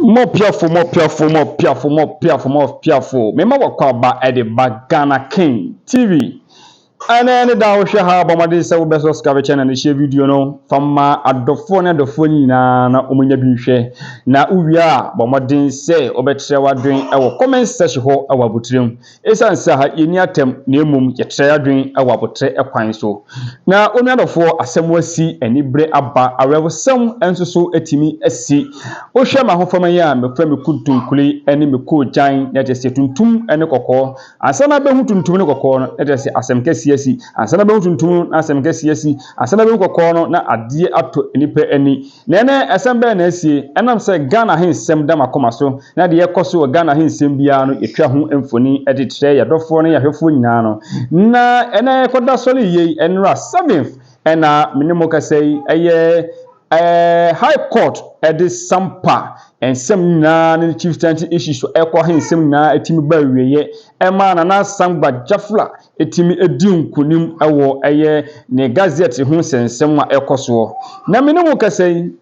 More piafo, more piafo, more piafo, more piafo, more piafo. Mema wakwaba ede bagana King TV. Ane da wo hwe ha bomade se wo beso subscribe channel na share video no fama adofo na adofo nyina na omunya bi hwe na uwia bomade se obetre wadwen e comment section ho e wabutrem esan sa ha yeni atem na emum ye tre adwen e wabutre ekwan so na onu adofo asem wasi anibre aba arewsem enso so etimi asi wo hwe ma ho fama ya mefra me kuntunkuli ene me ko jan na tese tuntum ene kokko ansana be hu tuntum ne kokko no tese asem kesi asi ansana be hu tuntum na asem kesi asi ansana be kokko no na ade ato enipa ani na ene asem be na asi enam se Ghana hensem da makoma so na de yekoso Ghana hensem bia no etwa ho emfoni ede tre ya dofo no ya hwefo nyina no na ene koda sole ye enra 7th ena minimo kasei eye High Court edi Sampa ensem na ne chieftaincy issues so ekwa hensem na etimi ba wieye ema na Samgba Gyafla etimi edi nkunim ewo eye ne gazette ho sensem a ekoso na minimo kasei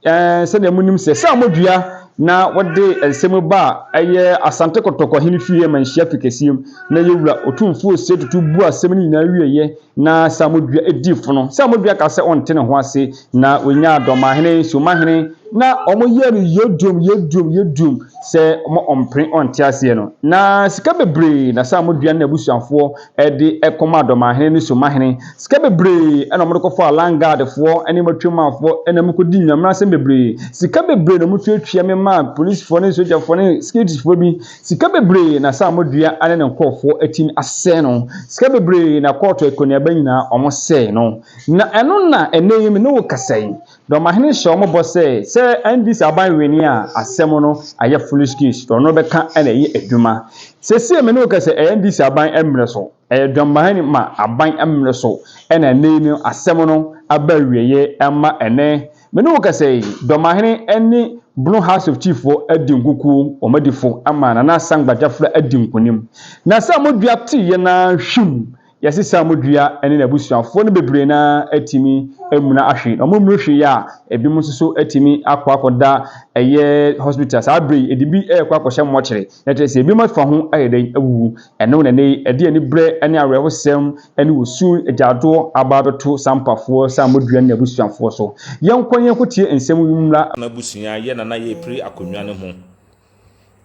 se na munim se amodua na wode ensem ba eye asante kotoko hini fie manhia fikesiem na yewura otumfuo setutu bu asem ni na wieye na samodua edifo no samodua ka se onte ne ho ase na onya adomahene sumahene na omoyeru yedum se omo ompre onte ase no na sika bebre na samodua na abusuafo ede ekoma adomahene ni sumahene sika bebre ena omodokofo alangardefo ene matwemafo ena mukodi nyamra se bebre sika bebre na mutuatwa mema police for ne soldier for ne security for bi sika bebre na samodua ane ne nkofo atimi ase no sika bebre na court ekoniaba nyina omo se no na eno na eneyim ne wo kasai do mahene hye omo bose se ndis aban weni a asem no aye foolish case to no beka ene yi adwuma se se me ne wo kasai ndis aban emre so do mahene ma aban emre so ene eneyim asem no aba wieye ema ene me ne wo kasai do mahene eni Blue House of Chief for Edinguku Omadifo Amana na Samgba Gyafla Edinkunim na samodua ti ye na hwim yesi samodua ene na busuafo ne bebre na atimi emuna ahwe no momhwe ya ebi mususo atimi akwakoda eye hospital sa abre edibi ekwakohye mochire netese ebi mafa ho ayeden awu ene na ne ede ani bre ene arewosem ene wosu ejado ababeto sampafo samodua na busuafo so yenkonye kotie ensem yumra na busunya ye na ye pri akonwa ne ho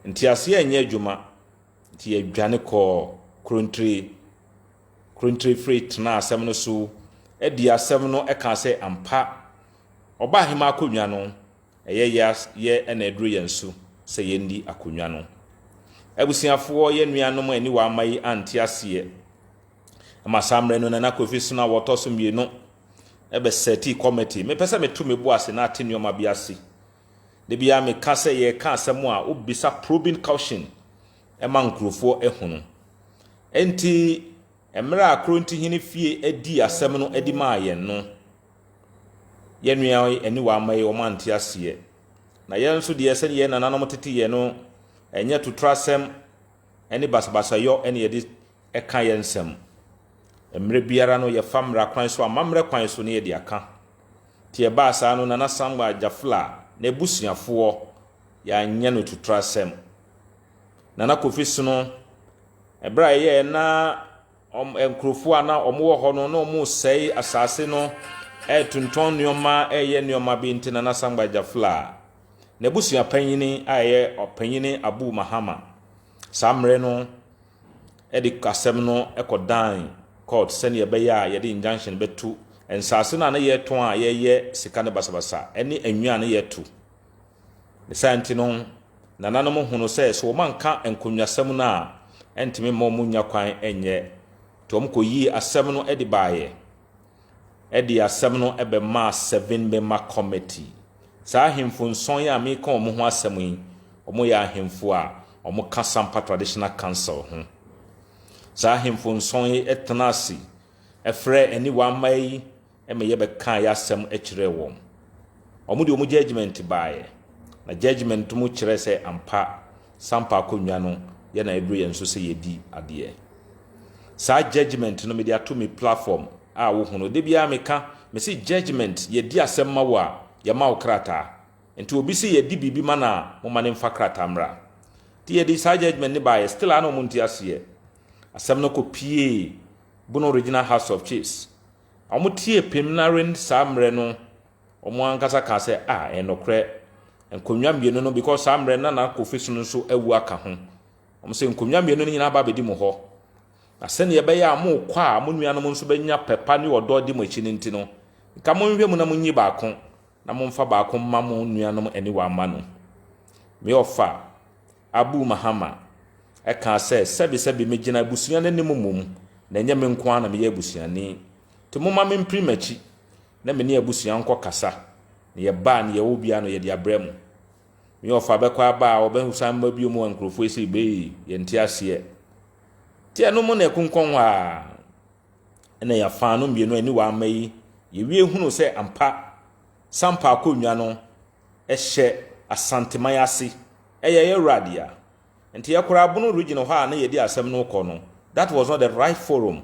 nti ase enye adwuma nti adwane ko Country free na asem no so edi asem no eka se ampa oba hema akonwa no ye ena edru yensu se yendi akonwa no abusiafo ye nuanom ani wa mai anti ase amasamre no na kofi na wotoso mienu ebe seti committee me pese metu mebu ase na atenioma biase de bia me ka se ye ka asem a obisa probing caution ema nkrofo ehunu enti emra akronti hini fie edi asem no edi ma ye no ye nua eni wa mai o manti ase na ye nso de ese ye nananom tete ye no enye tutrasem eni basabasa yo eni ye di eka ye nsem emre biara no ye famra kwan so amamre kwan so ne ye di aka tie ba sa no na Samgba Gyafla na busuafo ya nya no tutrasem na kofi no ebra ye na enkrofo ana omo ho no no mo sei asase no tunton nioma ye nioma bi ntina na Samgba Gyafla na busua panyini aye opanyini Abu Mahama samre no edi kasem no ekodan court send ye beya ye di injunction betu ensase na ye ton a ye sika ne basabasa eni anwa na ye tu ne santi no nananom hunu se so manka enkonwasem na entimi munya kwan enye tom ko yi asem no edi baaye edi asem no ebe ma 7 member committee sa hemfo nson ya me kan omo ho asem yi omo ya hemfo a omo ka Sampa Traditional Council ho sa hemfo nson yi etenasi efre eni wa mai eme ye be kan ya asem ekire won omo de omo judgment baaye na judgment mu kire se ampa Sampa akonwa no ye na edru ye nso se yedi ade sa judgment no me dia to me platform a wo hono de bia me ka me se judgment ye di asem ma wo a ye ma wo krata Enti obi si ye di bibi mana mo mane mfa kratamra. Ti ye di sa judgment ne ba still ano mo nti ase. Asɛm no kɔ pie Bono Original House of Chiefs. Omo tie preliminary samre no omo ankasa ka sɛ enokre enkonwa mmienu no because samre na Kofi so no so awu aka ho. Omo sɛ enkonwa mmienu no nyina ba bedi mo ho. Na sɛne ye bɛyɛ mo kwa mo nuanom nso bɛnya pepa ne ɔdɔ di mo akyi ne nti no. Nka mo nhwɛ mu na mo nyi baako na mo mfa baako ma mo nuanom ani wa ma no. Me ofa Abu Mahama eka sɛ sɛbi megina busua n'anim mom na enye me nko ana me yɛ busuani. Te mo ma me mprimachi na me ne abusua nkɔ kasa ne ye ba ne ye wo bia no ye de abrɛ mu. Me ofa bɛkɔ aba a obahu Samba bio mu ankrofo esi be ye nti ase. Ti eno mo na ekonkon ha na ya fa no mbienu ani wa amayi ye wie hunu sɛ ampa Sampa akonwa no ɛhyɛ asanteman ase ɛyɛ radia. Nti yakora Bono region ha na ye di asɛm no kɔ no. That was not the right forum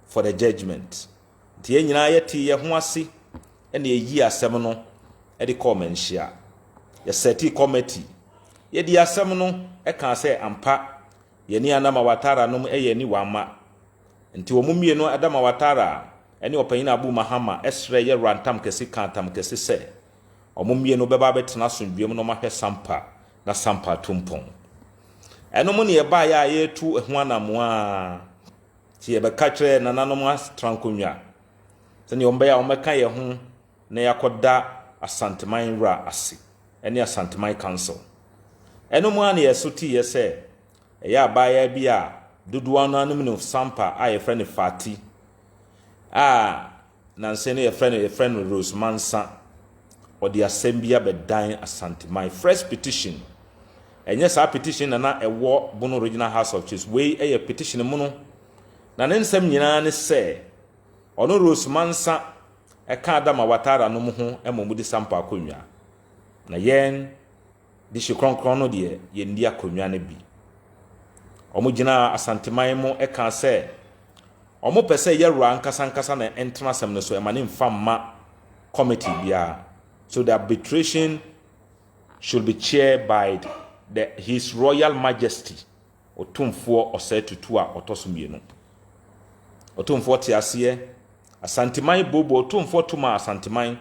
for the judgment. Nti ye nyina ye ti ye ho ase ɛna ye yi asɛm no ɛde kɔ menhia. Ye seti committee. Ye di asɛm no ɛka sɛ ampa ye ni Adama Watara nom ɛyɛ ni wama. Nti wo mumie no Adama Watara ɛne ɔpanyin Abu Mahama ɛsrɛ ye rantam kɛse kantam kɛse sɛ ɔmumie no bɛba bɛtena sondwem no mahwɛ Sampa na Sampa tumpon. Ɛno mo ne ye ba ya ye tu ehu anamoa ti ye bɛka kyerɛ nananom astrankonwa sɛ ne ɔmbɛya ɔmɛka ye ho na yakɔda asanteman ra ase ɛne asanteman council. Ɛno mo ana ye so ti ye sɛ ɛyɛ abaya bi a dodoa no anum no Sampa a ye frɛ ne Fati na nse no ye frɛ no Rose Mansa ɔde asɛm bi abɛdan asanteman first petition. Enye sa petition na ɛwɔ Bono Regional House of Chiefs we ɛyɛ petition mu no na ne nsɛm nyina ne sɛ ɔno Rose Mansa ɛka Adama Watara no mu ho ɛmɔ di Sampa akonwa na yɛn di hwekronkron no de yɛ ndi akonwa ne bi. Ɔmo gyina asanteman mu ɛka sɛ ɔmo pɛ sɛ yɛwura nkasa na ɛntena asɛm no so ɛma ne mfa ma committee bia. So the arbitration should be chaired by His Royal Majesty Otumfuo Osetutu a otoso mienu. Otumfuo te ase asanteman bobo Otumfuo tuma asanteman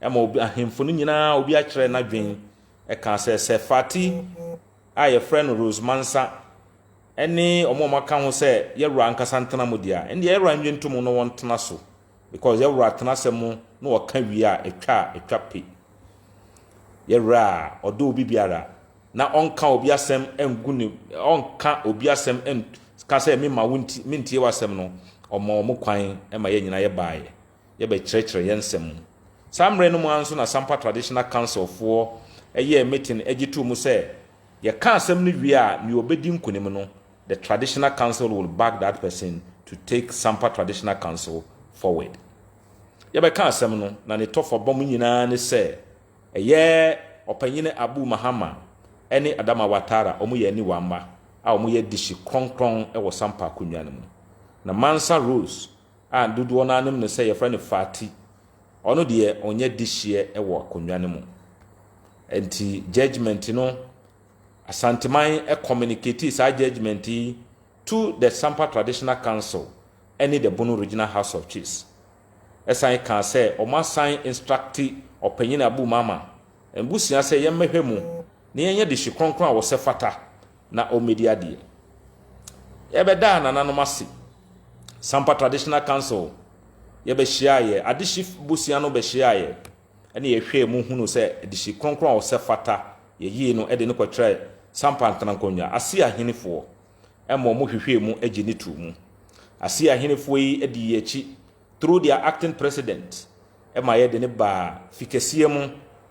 ema obi ahemfo no nyina obi a kyerɛ na dwen ɛka sɛ Fati a ye friend Rose Mansa ɛne ɔmɔmaka ho sɛ yɛwura ankasa ntena mu dia ɛne yɛwura nwentum no wɔntena so because yɛwura tena sɛm no wɔka wi a etwa pe yɛwura ɔdo obi biara na onka obi asem enguni onka obi asem en ka se me ma wonti mentie wasem no omo kwan e ma ye nyina ye baaye ye be kyerɛkyerɛ ye nsɛm samre no mu anso na Sampa Traditional Council for ye meeting egitu mu se ye ka asem no wi a ne obedi nkonim no the Traditional Council will back that person to take Sampa Traditional Council forward. Ye be ka asem no na ne tofo bom nyina ne se ye opanyine Abu Mahama ene Adama Watara omo ye ni wamba a omo ye dishi kronkron e wo Sampa akonwa no mu na Mansa Rose a dodo na anem ne se ye friend Fati ono de onye dishie e wo akonwa no mu. Enti judgment no asanteman e communicate sa judgment to the Sampa Traditional Council ene the Bono Regional House of Chiefs. Esan kan se omo asan instruct opanyin Abu Mama embusia se ye mehwe mu na yenye de hwekronkron a wo se fata na o media de ye be da nananom ase Sampa Traditional Council ye be hia ye adehyi busia no be hia ye ene ye hwe mu hunu se de hwekronkron a wo se fata ye yi no e de ne kwotre Sampa ntanankonwa ase ahenefo emo mo hwehwe mu agi ne tu mu ase ahenefo yi e di ye chi through their acting president ema ye de ne ba fikesie mu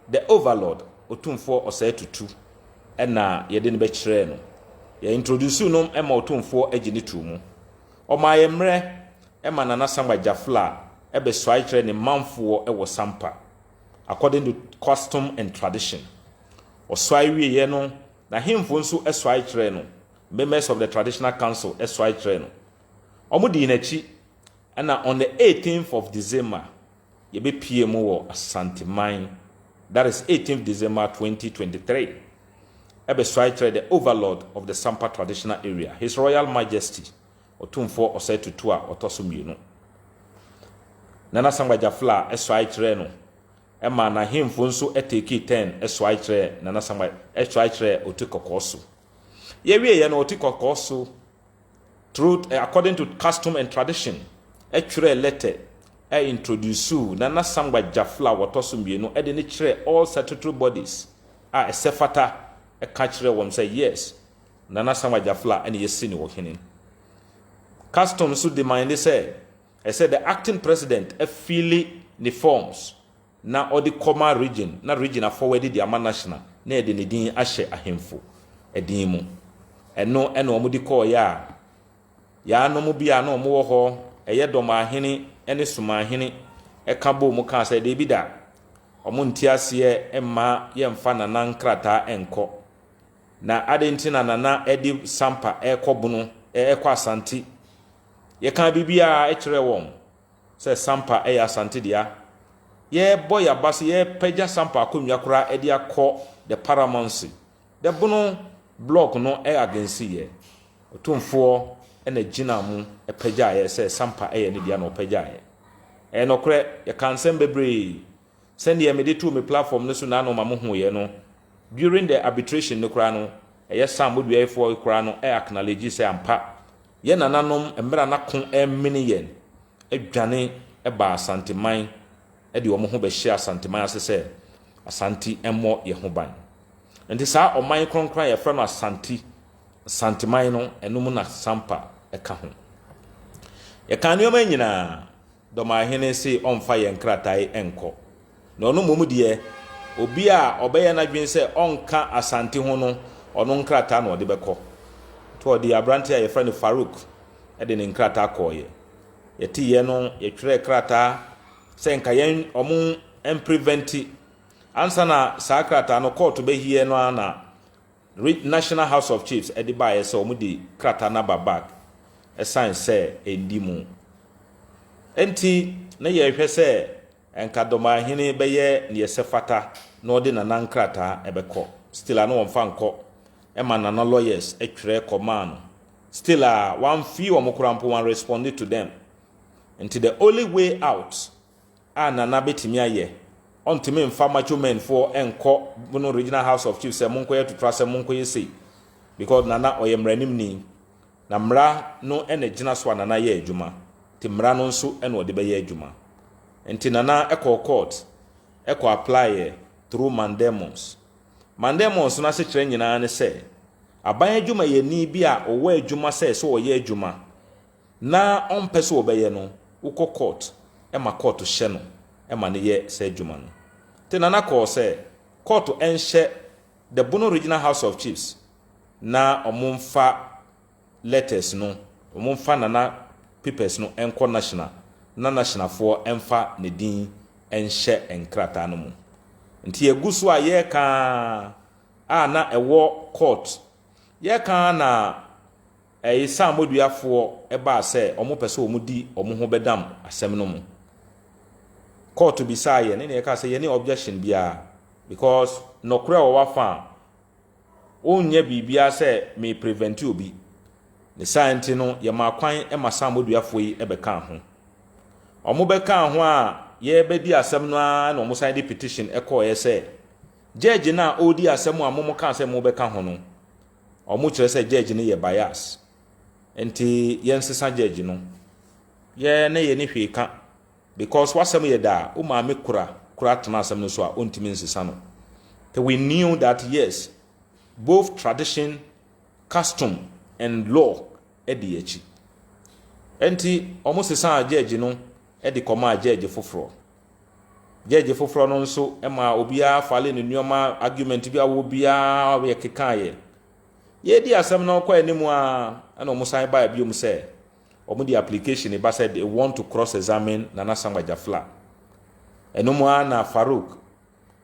the overlord Otumfuo Osetutu ena ye de ne be kyerɛ no ye introduce no ema Otumfuo agi ne tu mu ɔma ye mrɛ ema nana Samgba Gyafla e be so ai kyerɛ ne manfo e wo Sampa according to custom and tradition ɔso ai wie ye no na hemfo nso e so ai kyerɛ no members of the Traditional Council e so ai kyerɛ no ɔmo di n'akyi ena on the 18th of December ye be pie mu wɔ Asanteman That is 18th December 2023. Ebe Swaitre, the overlord of the Sampa traditional area, His Royal Majesty, Otumfo Osetutua Otosumino. Nana Samgba Gyafla Swaitre no. Emma na himfo nso eteki 10 Swaitre Nana Samgba Swaitre Otikokoso. Ye wie no Otikokoso through according to custom and tradition. Etwere letter introduce Nana Samgba Gyafla Otosumino e de ne kire all statutory bodies a esefata e ka kire wom say yes Nana Samgba Gyafla and yesi ni wo hinin. Custom so demand say the acting president affili ni forms na odi Koma region na region forward the ama national na de ne din ahye ahemfo edin mu eno omo di call ya no mu bia na omo wo ho eye domahene ene sumahene e ka bo mu ka say de bi da omo ntiase emma ye mfa nana nkrata enko na adentina nana edi sampa ekobuno ekọ asante ye kan bibia e kire won say sampa e asante dia ye boy abase ye peja sampa akonwa kura edi akọ the paramountcy the bono block no e agency ye otumfo ena gina mu e peja ye say sampa e ne dia no peja ye e no kure ye kan sem bebre send ye me to me platform no so na no mamu ye no during the arbitration no kura no e ye sam bodua efo kura no e acknowledge say ampa ye nananom emra na kon emini yen edwane e ba asanteman e de omo ho be hye asanteman asese asanti emmo ye ho ban enti sa oman kronkran ye fra no asanteman no enum na sampa e ka ho ye kan yo man nyina domahene se onfa ye nkratai enko na ono momu de obi a obeye na dwen se onka asante ho no ono nkrata na ode beko to the abrante a friend Farouk e de nkrata koye yeti ye no ye twere krata se nka yen omu preventi ansa na sa krata no court be hie no na National House of Chiefs e de bae se omu di krata na babak e sign se endimu enti na ye hwe se enka domahene be ye ne sefata no de na nkrata e beko still ano wonfa nko Emma nana lawyers etwere command still one few omokrampo one responded to them until the only way out nana betimi aye ontime mfa macho men for enko no regional House of Chiefs monko ye to trust monko ye say because nana oyemranim ni na mra no ene gina so nana ye adwuma ti mra no nso ene ode be ye adwuma enti nana eko court eko apply through mandemons na se kire nyina ne se aban adwuma ye ni bi a owo adwuma se so oye adwuma na onpese obeye no uko court e ma court hye no e ma ne ye se adwuma no te nana ko se court enhye the Bono Regional House of Chiefs na omumfa letters no omumfa nana papers no enko national na national for emfa ne din enhye enkrata no mu nti egusu a ye ka na ewo court ye ka na Sam moduafo e ba se omo pese omo di omo ho bedam asem no mu court bi sa ye ne ka se ye ne objection bia because no kura o wafa onye bibia se me prevent obi ne science no ye ma kwan e ma Sam moduafo yi e be ka ho omo be ka ho a ye be di asem no a na omo sign the petition e call ye say judge na odi asem a momo ka asem mo be ka ho no omo kire say judge ne ye bias enti ye nsesa judge no ye na ye ne hwe ka because wasem ye da o ma me kura tana asem no so a ontimi nsesa no so we knew that yes both tradition custom and law e di echi enti omo sesa judge no e di koma judge foforo no nso ema obia fale ne nuoma argument bia wo bia we kekaye ye di asem na kwa animu a na omo san ba biom se omo di application e ba said they want to cross examine Nana Samgba Gyafla enomu na Farouk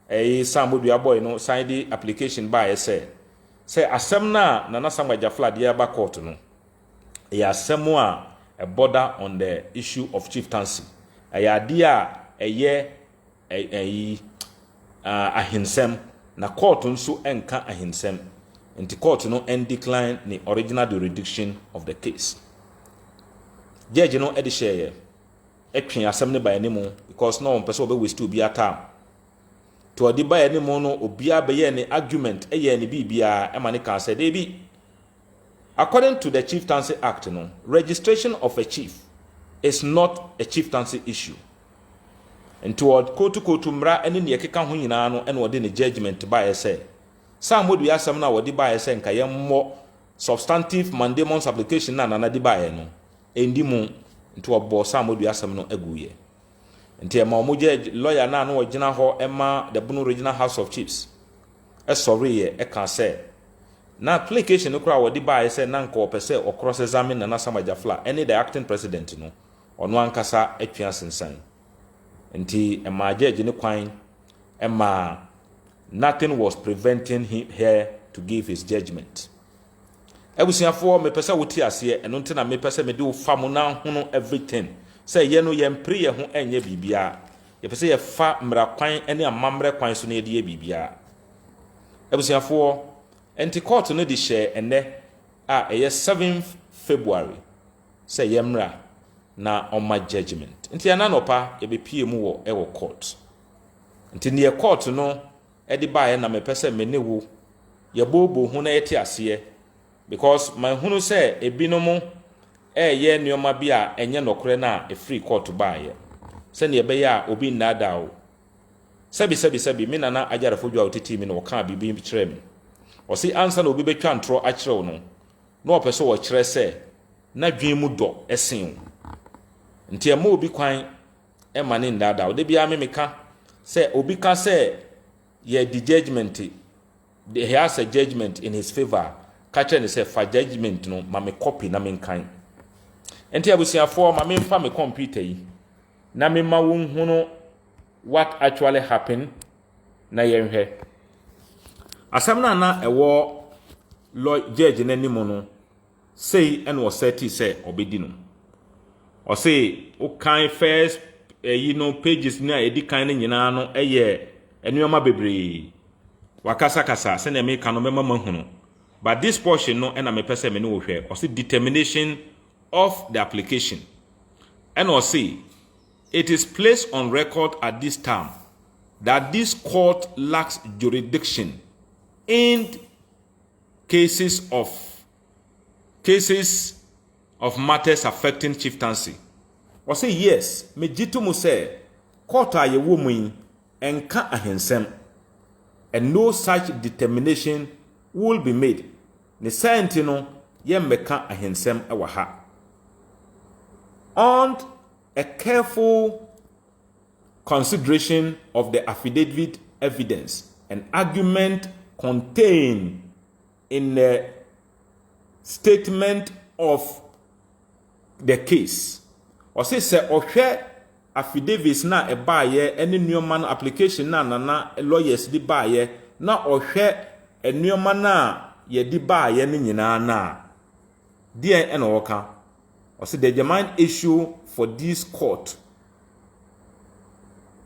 Samgba boy no sign the application ba e say asem na Nana Samgba Gyafla dia ba court no ya asem a border on the issue of chieftaincy ya dia eye ahensem na court nso enka ahensem nti court no decline the original jurisdiction of the case. Judge no edi share etwe asem ne ba animu because no person be waste obi atam to odi ba animu no obi abeye ne argument eye ne bibia e ma ne kan say dey bi. According to the Chieftaincy Act no, registration of a chief is not a chieftaincy issue. And toward kotu mra ene ne yekeka ho nyina no ene wode ne judgment ba ye say sam modu yasam na wode ba ye say nka ye mo substantive mandamus application na de ba ye no endi mu nti obo sam modu yasam no aguye nti e ma mo judge lawyer na no ogina ho ema the Bono Regional House of Chiefs sorry ye e kan say na application no kura wode ba ye say na nka opese o cross examine na Samgba Gyafla any the acting president no ono ankasa atwa sensan nti ema judge ne kwan ema nothing was preventing him here to give his judgment. Ebusiafo me pese woti ase eno nti na me pese me de wo fam na hono everything say ye no ye mpre ye ho enye bibia ye pese ye fa mra kwan ene amamre kwan so na ye de bibia. Ebusiafo enti court no di share ene eye 7th February say ye mra na on my judgment nti ana nopa ye be pie mu wo e wo court nti ne court no e di ba ye na me pese me ne wo ye bobo hu na yeti ase because my hunu say ebinom ye nioma bi a enye nokore na e free court ba ye se ne be ya obi nnada o sebi me nana ajarafo dwa otiti mi no ka bibi kire mi o si answer na obi betwa ntro a kire wo no na o pese wo kire se na dwen mu do esen nti e ma obi kwan e ma ne ndada o de bia me meka se obi ka se ye the judgment he has a judgment in his favor catcher say for judgment no ma me copy na me kan enti abusiafo ma me mfa me computer yi na me ma won hunu what actually happened na yenhwe asam na ewo law judge na nimu no say and was set say obedi no o say o kan first pages na edi kan na nyina no enuoma bebre wakasa kasa se na me kan no mema mahunu but this portion no na me pese me no wo hwe o say determination of the application and o say it is placed on record at this time that this court lacks jurisdiction in cases of matters affecting chieftaincy. O say yes, me jitu mu say court aye wo mu enka ahensem and no such determination will be made. Ne senti no ye meka ahensem ewa ha. On a careful consideration of the affidavit evidence and argument contained in the statement of the case. Or say ohwe affidavits na ebaye any newman application na lawyers di baye na ohwe enwoma na ye di baye ni nyina na die ena woka. Or say the germane issue for this court,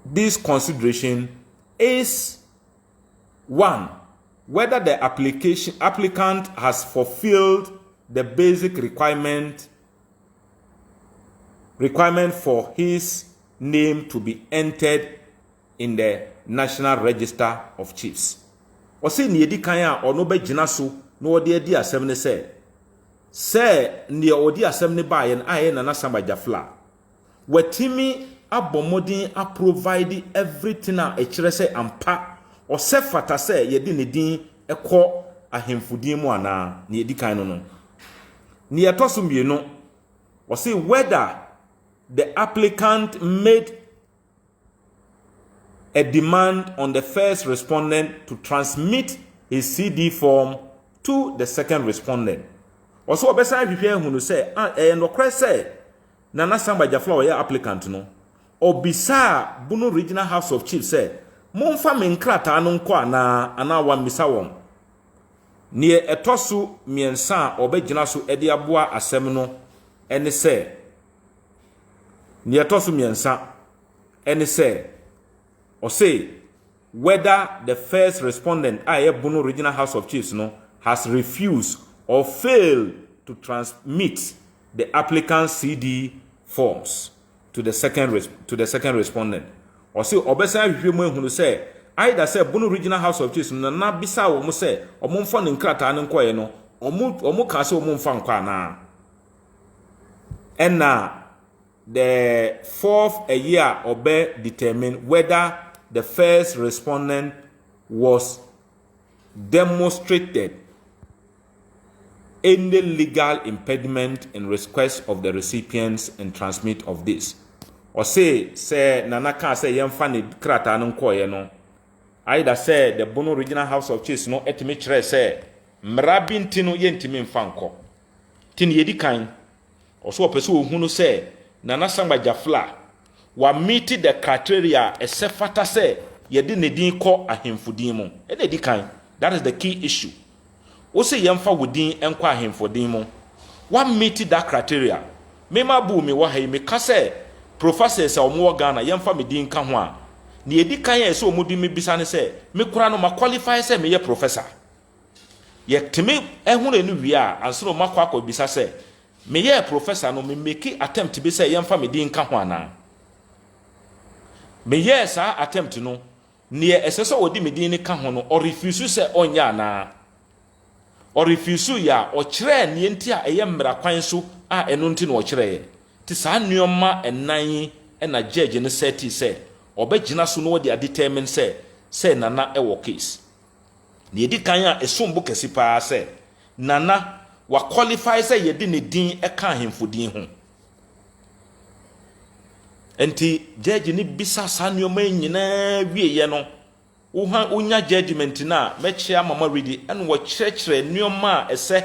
this consideration is one, whether the applicant has fulfilled the basic requirement for his name to be entered in the National Register of Chiefs. O say ni edi kan a ono be gina so na odi edi asem ne say ni odi asem ne ba ye na Samgba Gyafla watimi abomodin a provide everything a ekire say ampa o se fata say ye di ne din ekọ ahemfudin mu ana ni edi kan no ni etoso mienu o say whether the applicant made a demand on the first respondent to transmit his CD form to the second respondent. Also, obesa hwehwe hunu say no kra say na Samgba Gyafla oya applicant no obisa Bono Regional House of Chiefs say momfa me nkrata no nko ana wa misa won ne etoso miensa obegina so ede aboa asem no ene say ne etoso miensa ene say o say whether the first respondent, Bono Regional House of Chiefs, has refused or failed to transmit the applicant's CD forms to the second respondent. Or say, Obesa who say, either say Bono Regional House of Chiefs, na bisa wo say, or mumfan in krata and inquire no, or mu castle mumfan na. And now, the fourth year obe determine whether the first respondent was demonstrated any legal impediment in request of the recipients and transmit of this. Or say Nana can say young funny krata no koye no. Either say the Bono Regional House of Chiefs no etimi chere say mrabin tino yentimi mfanko. Tin yedi kan. Also opeso ohunu say Nana Samgba Gyafla wa meet the criteria esefata say yedi ne din ko ahemfudin mu. E dey di kan. That is the key issue. Ose yemfa wudin enko ahemfudin mu. Wa meet that criteria. Mema bu me wa hay me ka say professors omo Ghana yemfa me din ka ho a. Ne yedi kan ye so omudi me bisa ne say me kura no ma qualify say me ye professor. Ye timi ehunu enu wi a anso no makwa akọ bisa say me ye professor no me make attempt be say yemfa me din ka ho ana. Me ye sa attempt no ne eseso odi me din ka ho no or refuse say onya ana. Or refuse ya o kire ne enti a eye mmra kwan so a eno nti no o kire ye. Ti sa nneoma enan na judge ne seti say obegina so no dey determine say nana e wo case. Ne edi kan a esombo kesi pa say nana wa qualify say yedi ne din e ka ahemfodin ho. Enti judge ni bisa sa nneoma nyina wie ye no unya judgment na mechia mama ready and wo kyerɛkyerɛ nneoma ese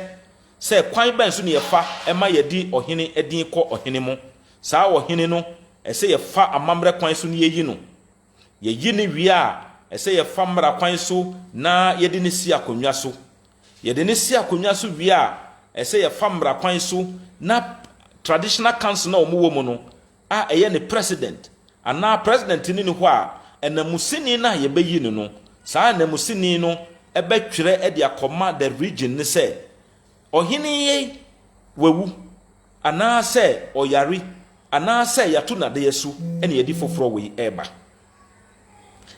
say kwan ban so ne yefa ema yedi ohene edin kɔ ohene mu saa ohene no ese yefa amamre kwan so ne yeyi no yeyi ne wie a ese yefa mra kwan so na yedi ne si akonwa so yedi ne si akonwa so wie a ese yefa mra kwan so na traditional council na omo wo mu no a eye ne president ana president ni ne ho a enamusini na yebeyi no saa enamusini no ebetwere e de akoma the region ne say ohene ye wawu ana say oyari ana say yato na de yesu ene yedi foforo we eba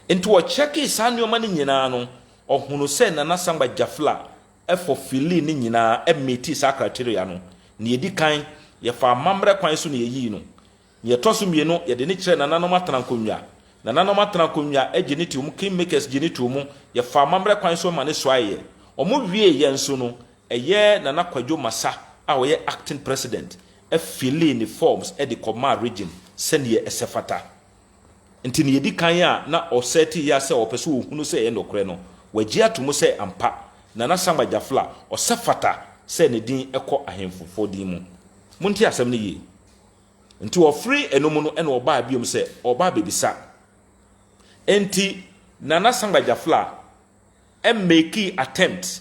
enti wo cheki saa nneoma ne nyina no ohunu say Nana Samgba Gyafla e for fili ne nyina e meti saa criteria no ne yedi kan ye fa mamre kwan so ne yeyi no ye toso mienu ye de ne kire Nana no matrankonwa Nana no matrankonwa e gene ti kingmakers gene ti ye fa mamre kwan so ma ne soaye omo wie ye nso no eye Nana Kwadwo Masa a wo ye acting president e fili ni forms e de command region sene esefata nti ne yedi kan a na oseti ya se opeso ohunu se ye ndokre no wagi atomo se ampa Nana Samgba Gyafla osefata se ne din ekọ ahemfofo din mu munti asem ne ye nti wo free enomu no ene oba biom se oba bebisa enti Nana Samgba Gyafla e make attempt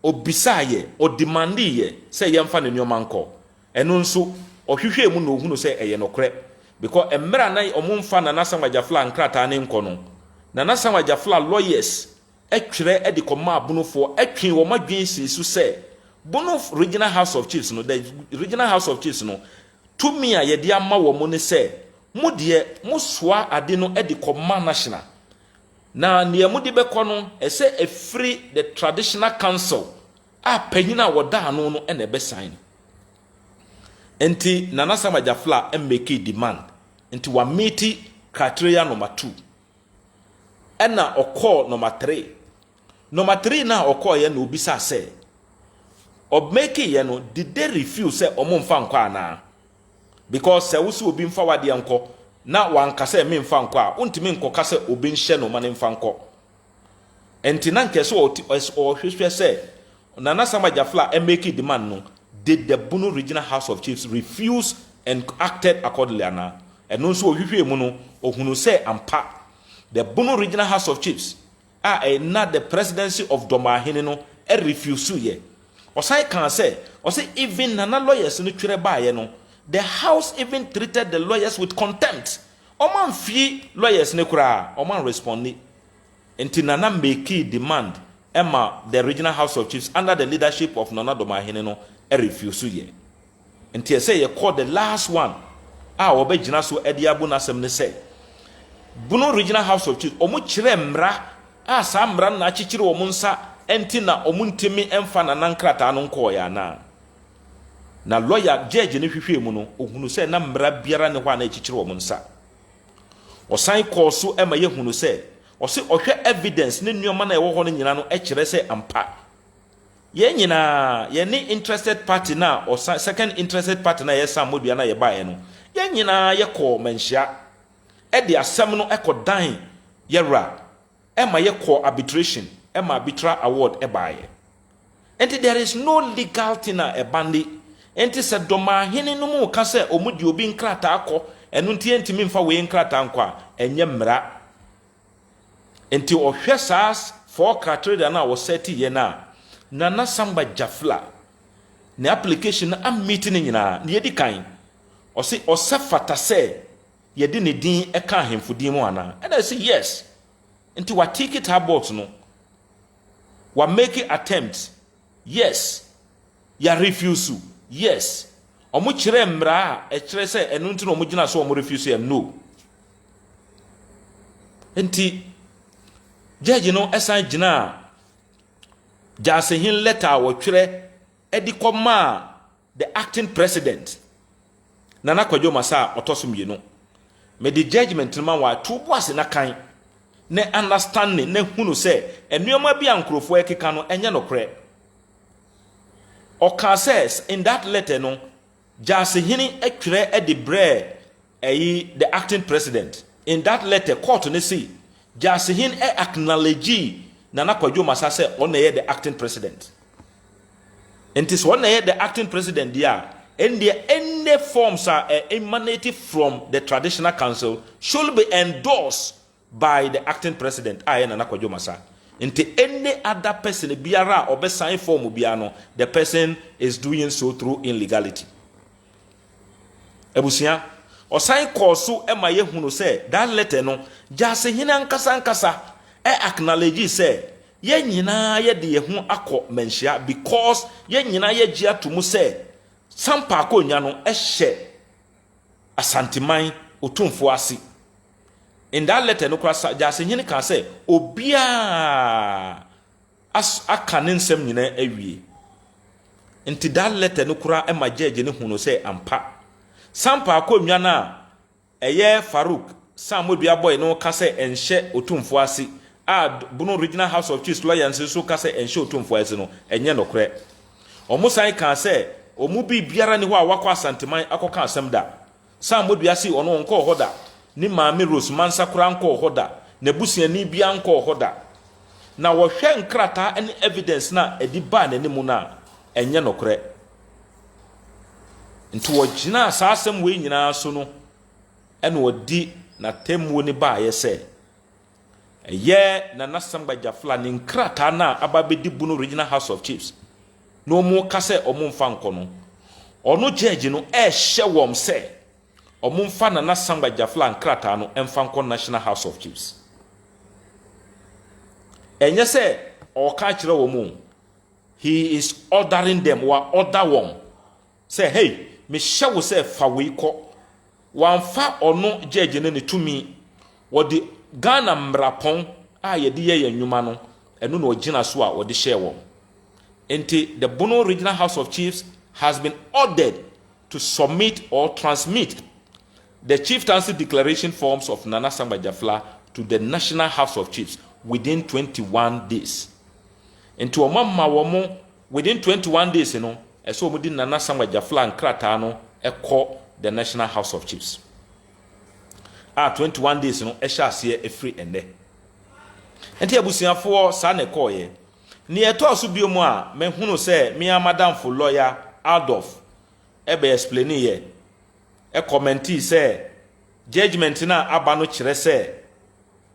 obisa ye o demand ye se yemfa ne nyoma nko eno nso ohwehwe mu no ohunu se eye nokre because emra na omumfa Nana Samgba Gyafla nkrata ne nko no Nana Samgba Gyafla lawyers etwere e de koma abunofo etwen wo madwen sisu se Bono Regional House of Chiefs no the Regional House of Chiefs no to me a ye de ama wo mo ne se mo de mo soa ade no e de koma national na ne amudi beko no ese a free the traditional council a panyina woda no no ene be sign enti Nana Samgba Gyafla e make demand enti wa meet criteria number 2 ena okọ number 3 na okọ ye na obisa say ob make ye no did they refuse say omomfa nkwa na because se wusu obi mfa wade anko na wanka say me mfa nkwa a untimi nkoka say obi nhye no ma ne mfa nko enti na nke so o hwehwe say Nana Samgba Gyafla e make demand no did the Bono Regional House of Chiefs refuse and acted accordingly ana and no so hwehwe mu no ohunu say ampa the Bono Regional House of Chiefs not the presidency of Sampamanhene no e refuse ye osai kan say even Nana lawyers no twere baaye no the house even treated the lawyers with contempt. Oman fi lawyers ne kura, oman respondi. Enti Nana make demand Emma the regional House of Chiefs under the leadership of Nana Domahene no refuse ye. Enti say ye call the last one. Obejina so edi abu nasem ne say. Bunu regional House of Chiefs omu kire mra sa mra na chichire omu nsa enti na omu ntimi emfa na nankrata no nko ya na lawyer judge ne hwehwe mu no ohunu say na mra biara ne hwa na chichire omu nsa. Osan call so ema ye hunu say ose ohwe evidence ne nneoma na ewo ho no nyina no kire say ampa. Ye nyina ye ni interested party na or second interested party na ye Samgba na ye bae no ye nyina ye call menhia e de asem no ekodan ye ra ema ye call arbitration ema arbitral award e bae. And there is no legal thing na e bandi enti se Domahene no mu ka se omudi obi nkrata akọ enu nti entimi mfa we nkrata nkwa enye mra enti ohwe sas for criteria na wo seti ye na Nana Samgba Gyafla ne application na meeting nyina ne yedi kan ose fata se yedi ne din e ka hemfudin mu ana and I say yes nti wa take it about no wa make attempt yes ya refuse yes omu kire mra e kire se enu nti no omu gina so omu refuse no nti judge no esan gina Jasehin letter wotwere edikoma the acting president Nana Kwadwo Masa otosomienu me the judgment ma wa tubu ase na kan ne understanding ne hunu se enuoma bia nkrofo ekeka no enye nokre oka says in that letter no Jasehin etwere edibre the acting president in that letter court ne say Jasehin acknowledge Nana Kwadwo Masa say on the acting president. And this one the acting president there, and any forms are emanating from the traditional council should be endorsed by the acting president. Nana Kwadwo Masa. Into any other person biara or be sign form biano, the person is doing so through illegality. Ebusia or sign call so ema ye hunu say that letter no Jasehin ankasa acknowledge say ye nyina ye de ye ho akọ menhia because ye nyina ye gia to mu say sampa akonya no hye asanteman otumfo ase in that letter no kwasa Jasehin kan say obia aka ne nsem nyina awie nti that letter no kura e ma judge ne hunu say ampa sampa akonya na eye Farouk Samgba boy no ka say enhye otumfo ase Bunu regional House of Chiefs lawyer so ka say enhye otumfo ase no enye nokre omusan kan say omu bi biara ni ho a wakọ asanteman akoka asem da Samgba si ono nko hoda ni maame Rose Mansakura nko hoda na busuani bia nko hoda na wo hwe nkrata any evidence na edi ba na nimu na enye nokre nti wo gina sa asem we nyina so no ene odi na temwo ni ba ye say ye Nana Samgba Gyafla ni nkrata na ababedi Bunu regional House of Chiefs no mu ka say omumfa nko no ono judge no hye wom say omumfa Nana Samgba Gyafla nkrata no emfa nko National House of Chiefs enye say o ka kire wom he is ordering them wa order wom say hey me hye wo say fa we ko wamfa ono judge ne tumi wodi Ghana mrapon yedi ye nnwuma no enu no ogina so a wodi share won enti the Bunu regional House of Chiefs has been ordered to submit or transmit the chieftaincy declaration forms of Nana Samgba Gyafla to the National House of Chiefs within 21 days enti omamma womo within 21 days no eso omudi Nana Samgba Gyafla nkrata no ekọ the National House of Chiefs 21 days no ehya se efri ende enti abusuafo sa na ekoye ni eto so biomu a me hunu se me madam for lawyer Adolf ebe explain ye e commenti se judgment na aba no kire se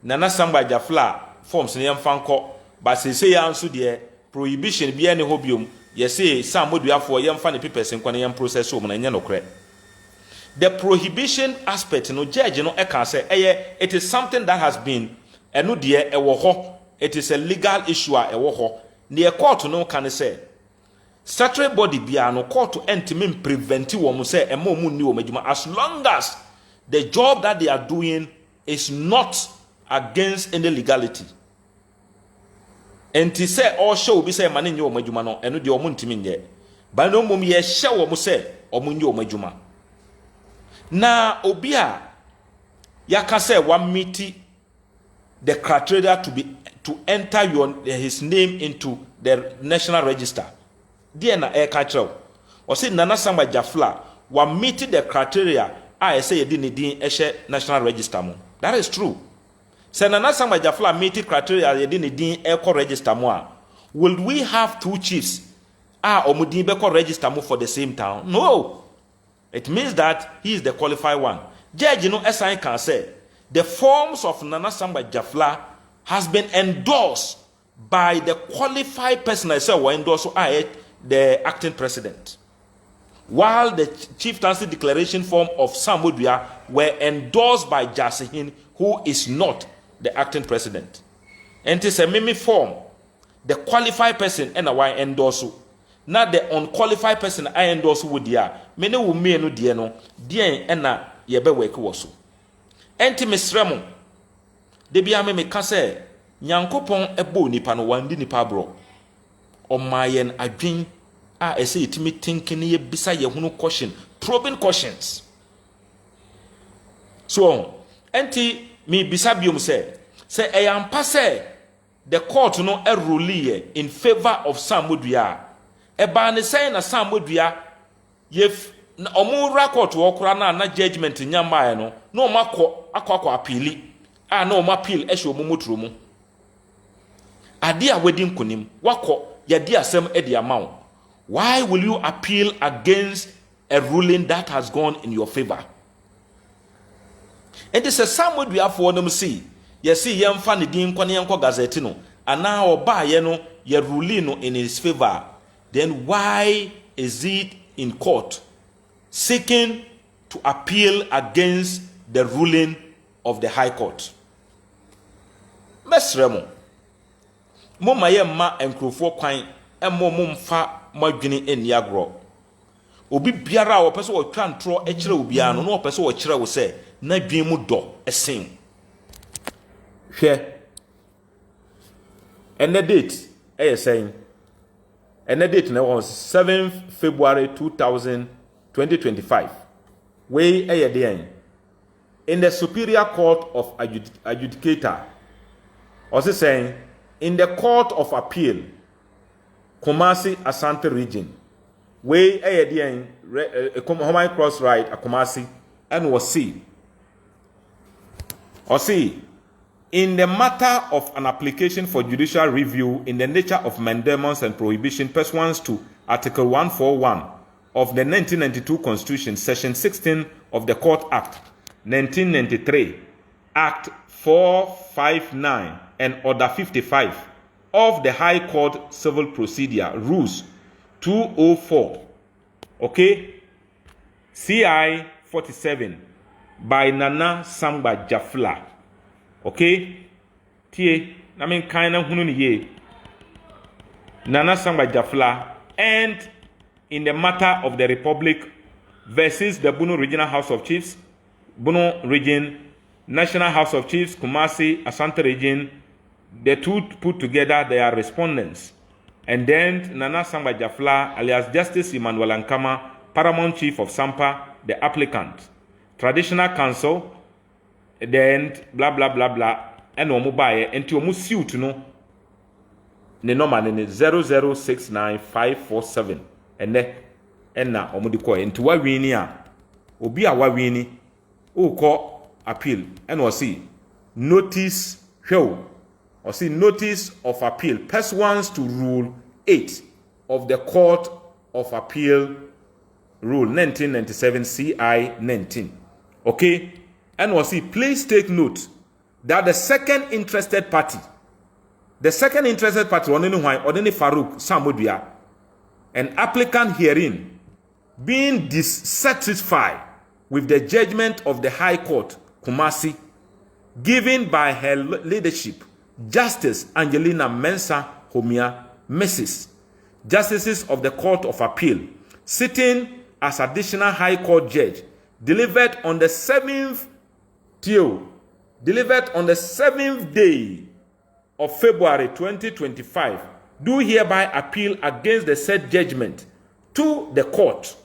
Nana Samgba Gyafla forms ne yemfa nko ba se ya nso de prohibition bia ne ho biom ye se Samgba yemfa ne papers nko ne yem process o mo na nya nokre. The prohibition aspect no judge no eka say it is something that has been enu de ewo ho it is a legal issue a ɛwɔ hɔ ne court no can say statutory body bia no court entimi prevent wɔn say ɛma wɔn ni wɔn adwuma as long as the job that they are doing is not against any legality. Enti say all show be say mane nye wɔn adwuma no ɛno de wɔn ntimi nyɛ ba no mom yɛ hyɛ wɔn say wɔn nye wɔn adwuma na obi a yaka say one meet the criteria to enter his name into the national register. Dear na kyerɛw or say Nana Samgba Gyafla one meet the criteria I say you didn't national register mo. That is true. Say Nana Samgba Gyafla meet criteria you didn't echo register mo. Will we have two chiefs omudin beko register mo for the same town? No. It means that he is the qualified one. Judge, you know, as I can say, the forms of Nana Samgba Gyafla has been endorsed by the qualified person I said were endorsed by the acting president. While the chieftaincy declaration form of Samgba were endorsed by Gyasihin, who is not the acting president. And it is a mimi form. The qualified person and I endorse. Not the unqualified person I endorse with dia. Many will me no dia no. Dia and na yebe work waso. Enti misremo. De bia me ka say Nyankopon ebo nipa no wandi nipa bro. Omayen adwen a ese yetimi thinking ye bisa ye hunu question, probing questions. So, enti mi bisa biom say eyampa say the court no rule in favor of Samgba. Eba ne say na Samgba yef omu record wo kura na judgment nyama no no makọ akọ appeal no ma appeal ehwe omu moturo mu ade a wedi nkonim wakọ yade asem e de amaw. Why will you appeal against a ruling that has gone in your favor? And this is Samgba for them see you see yemfa ne din kwani yenko gazette no ana oba ye no ye ruling no in his favor. Then why is it in court seeking to appeal against the ruling of the High Court? Mesremo moma ye ma enkrofo kwan emo momfa madwene eni agro obi biara wo pese wo twa ntro e kire obi ano no pese wo kire wo se na dwen mu do esen hwe ene date e saying ene date na was 7th February 2025 we e dey in the Superior Court of Adjudicator also saying in the Court of Appeal Kumasi Asante region we e dey Human Cross Right Kumasi and was see or see in the matter of an application for judicial review in the nature of mandamus and prohibition pursuant to Article 141 of the 1992 Constitution, Section 16 of the Court Act 1993, Act 459 and Order 55 of the High Court Civil Procedure Rules 204, okay, CI 47 by Nana Samgba Gyafla. Okay, tie na men kan na hunu ni ye Nana Samgba Gyafla and in the matter of the Republic versus the Bono Regional House of Chiefs, Bono Region, National House of Chiefs, Kumasi, Asante Region, the two put together they are respondents. And then Nana Samgba Gyafla alias Justice Emmanuel Ankama, Paramount Chief of Sampa, the applicant, Traditional Council, then blah blah blah blah and omo baye enti omo suit no ne number ne 0069547 ene na omo di ko enti wa wini a obi a wa wini o ko appeal and o see notice show or see notice of appeal pursuant to rule 8 of the Court of Appeal rule 1997 CI 19, okay. And was see, please take note that the second interested party, Odeni Farouk Samgba, an applicant herein, being dissatisfied with the judgment of the High Court, Kumasi, given by her leadership Justice Angelina Mensah Homia, Mrs. Justices of the Court of Appeal, sitting as additional High Court judge, delivered on the 7th day of February 2025, do hereby appeal against the said judgment to the court,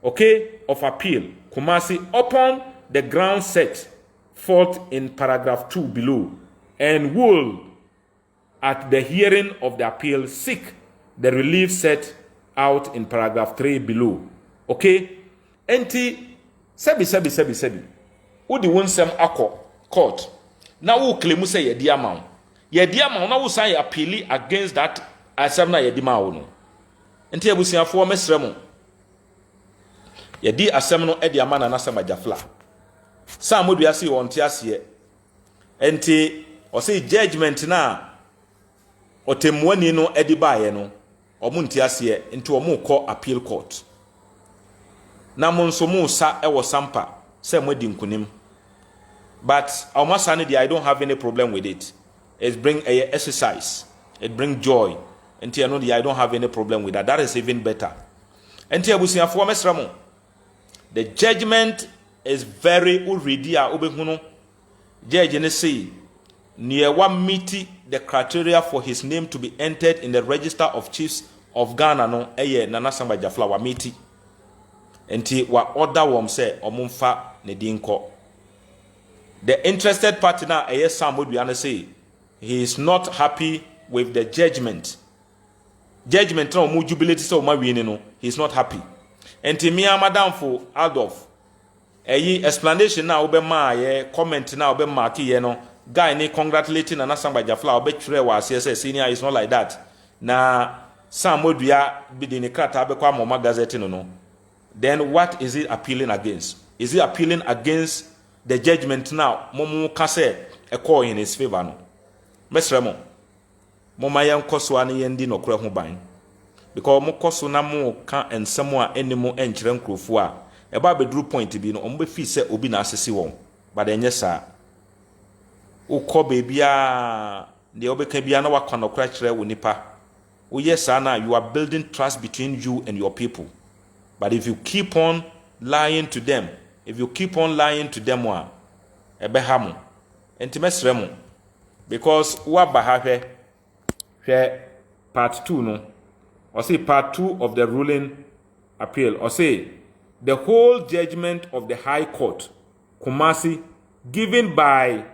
of appeal, Kumasi, upon the ground set forth in paragraph 2 below, and will, at the hearing of the appeal, seek the relief set out in paragraph 3 below. Enti, sebi. Udi wonsem akọ court. Na wo claim say yedi amount. Yedi amount na wo say appeal against that asem na yedi ma wo no. Enti abusiafo mesrɛ mo. Yedi asem no edi ama na Samgba Gyafla. Sa modua se wonte ase. Enti o say judgment na otemwani no edi baaye no. Omo nte ase enti omo kɔ appeal court. Na mo nso mo sa ewo sampa se mo di nkunim. But I don't have any problem with it. It bring a exercise. It bring joy. And I don't have any problem with that. That is even better. And the judgment is very uridia. Judge say near one meet the criteria for his name to be entered in the register of chiefs of Ghana no Nana Samgba Gyafla wa meet. And wa order wom say omumfa ne dinko. The interested party now, Sam would say, he is not happy with the judgment. Judgment no mu jubilate so ma wi no, he is not happy. Enti me madam for Adolf. Explanation now obe ma comment now obe mark ye no. Guy ni congratulating Nana Samgba Gyafla obe tire wa say senior is not like that. Na Sam Odua be the krata be kwa mama gazette no. Then what is it appealing against? Is it appealing against the judgment now? Momu kase a call in his favor no. Mesremo. Moma yan koso ani yendi no kura ho ban. Because mo koso na mo ka ensemo a enimo enkyere nkrofo a e ba bedru point bi no ombe fi se obi na asese won. But enye sa. Ukọ bebia de obeka bia na wakwa no kura kire wo nipa. Uye sa na you are building trust between you and your people. But if you keep on lying to them, ebehamu entimesremu, because wabahahwe part 2 no, or say part 2 of the ruling appeal, or say the whole judgment of the High Court Kumasi given by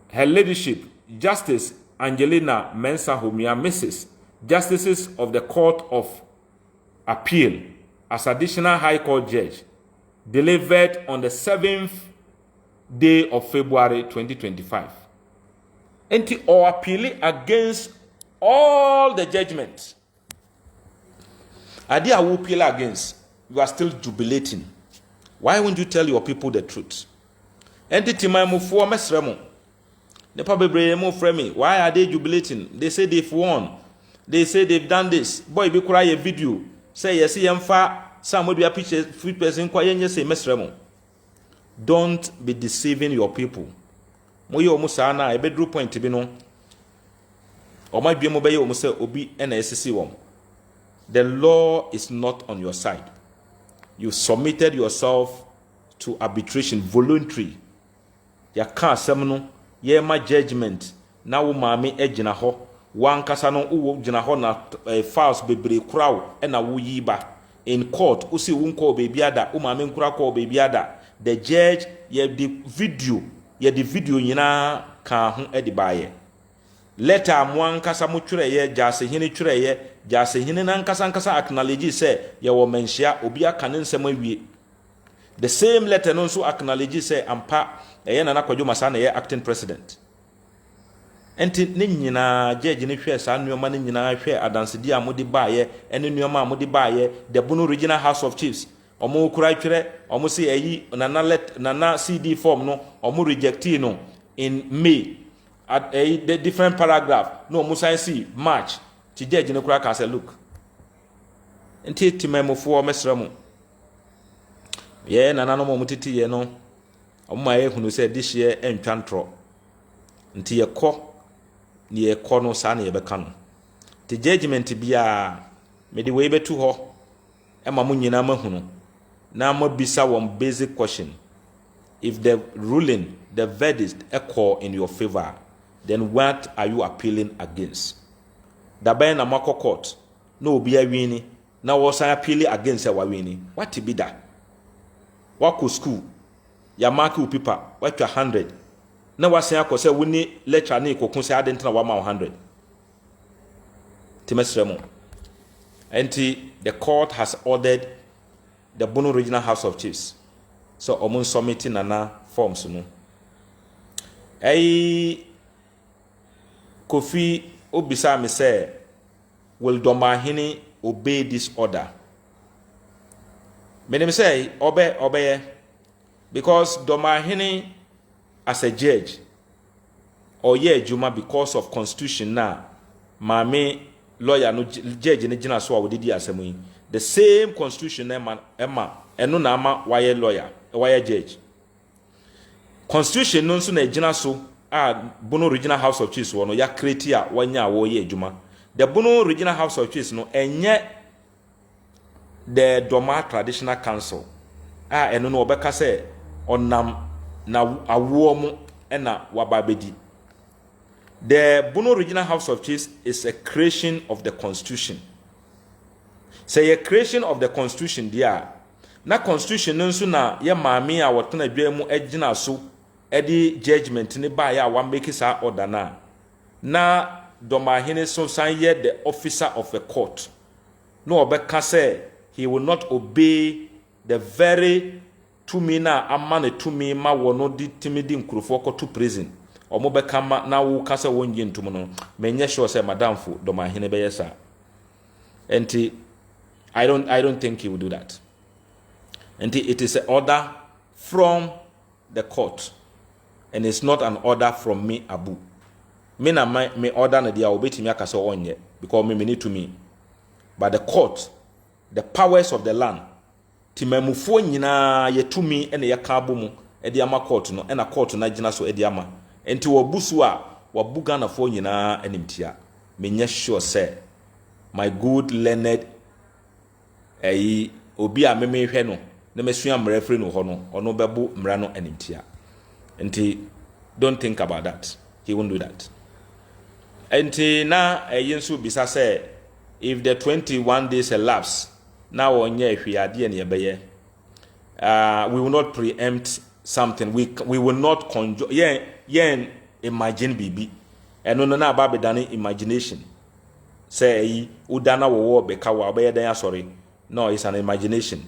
Her Ladyship Justice Angelina Mensah Homia, Mrs. Justices of the Court of Appeal as additional High Court judge, delivered on the 7th day of February 2025. And or appealing against all the judgments. Idea will appeal against, you are still jubilating. Why won't you tell your people the truth? Entity my move for mesremo. The public mo frame. Why are they jubilating? They say they've won. They say they've done this. Boy, be cry a video. Say yes, somebody appreciate free person kwa say mesremo. Don't be deceiving your people. Moyo musa na ebedru point bi no. O ma biemo be yo say obi na SC wom. The law is not on your side. You submitted yourself to arbitration voluntary. Ya ka asem no ye ma judgment na wo maame agina ho. Wan kasa no wo gina ho na files bebre kurawo na wo yiba in court usi wo nko bebi ada wo maame nkura ko bebi ada. The judge ye the video nyina ka ho edi baaye. Letter mwan kasa mo twere ye jase hene twere ye jase hene nan kasa acknowledge say ye wo menhia obi aka ne nsem awie. The same letter no so acknowledge say ampa ye na nakwadwo masa na ye acting president. Enti ne nyina judge ne hwe sa nneoma ne nyina hwe adansedi a modi baaye ene nneoma a modi baaye the Bono Regional House of Chiefs omo kura twere omo say eyi nana CD form no omo rejecti no in May at the different paragraph no omo say see March ti judge ne kura ka say look enti timemofo mesramo ye nana no mo titi ye no omo ma ye hunu say this year entwantro nti ye kɔ no saa na ye bɛka no te judgment bia me de we betu hɔ ema mo nyina mahunu na mo bisa one basic question. If the ruling, the verdict echo in your favor, then what are you appealing against? Dabe na mako court no obi awini na wo san appeal against e wawini. What be that? Wako school ya mark you paper what 100 na wasan akose woni lecture na ikokun se adent na wa ma 100 timesremo. Enti the court has ordered the Bono Regional House of Chiefs so omun submit nana forms no Kofi obisa me say will Sampamanhene obey this order? Me say obey because Sampamanhene as a judge or juma because of constitution na mame lawyer no judge ne gina so awodidi asemu yi the same constitution na eno na ama why lawyer why judge constitution no nso na gina so Bono Regional House of Chiefs no ya create a wanya wo ye adwuma the Bono Regional House of Chiefs no enye the Doma Traditional Council eno no obeka say onam na awo mu na wababedi. The Bono Regional House of Chiefs is a creation of the constitution. Say a creation of the constitution there. Na constitution nso na ye maame a wotena dwa mu agina so edi judgment ni ba ya wa make sa order na Sampamanhene so san ye the officer of a court no obeka say he will not obey the very tumi na amane tumi ma wono di timidi nkurofo ko to prison omo beka ma na wo kasa wonye ntum no menye sure say madam fo Sampamanhene be yesa enti I don't think he will do that. And it is an order from the court. And it's not an order from me, Abu. Me na me order na dia obeti mi akase onye because me need to me. But the court, the powers of the land, timemufo nyina ye to me ene ye ka abomu e dia ma court no ena court na gina so e dia ma. Enti wobusu a wabuga na fo nyina animtia. Me nya sure say my good learned obi a meme hwe no na mesua mrefre no ho no ono bebu mra no animtia. Enti don't think about that. He won't do that. Enti na yensu bisa say if the 21 days elapse now onye hwiade ne yebeye we will not preempt something. We will not conjure yen imagine bibi eno no na ba bedane imagination say udana wo beka wa obeye dan asori. No, it's an imagination.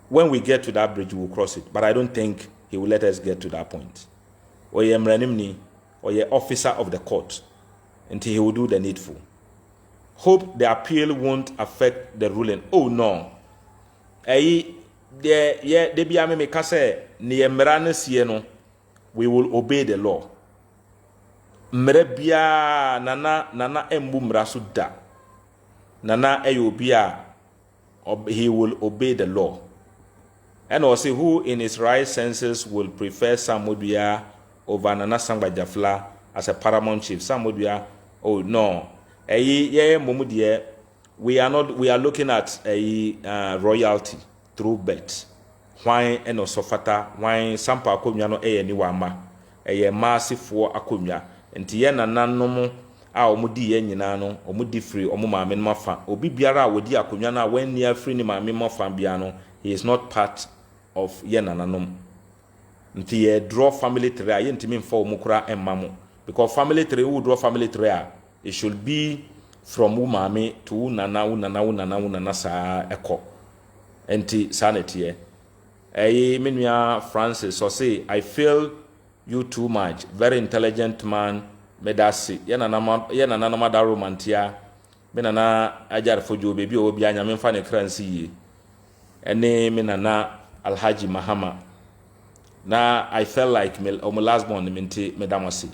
When we get to that bridge, we will cross it. But I don't think he will let us get to that point. Or ye mranimni, or ye officer of the court, until he will do the needful. Hope the appeal won't affect the ruling. Oh no. We will obey the law. Mrebia nana embu mrasuda. Nana eyobia. He will obey the law. And also, who in his right senses will prefer Samgba over Nana Samgba Gyafla as a paramount chief? Samgba, oh no. We are looking at a royalty through birth. Why and also fata, why Sampa Akomya no ni wama, massive for Akomya, and Tiana Nanomo. Omudi ye nyina no omudi free omo maame no mafa obi biara wodi akonwa na when near free ni maame mafa bia no he is not part of ye nananom nti ye draw family tree ye ntimi mfa omukura emmamo because family tree who draw family tree it should be from maame to nana sa eko enti sanity menua Francis so say I feel you too much very intelligent man medasi yana na mada romantia mena na ajar fojo bebi obi anya memfa ne kransi yi ene mena na Alhaji Mahama na I felt like my last born minti medamasi.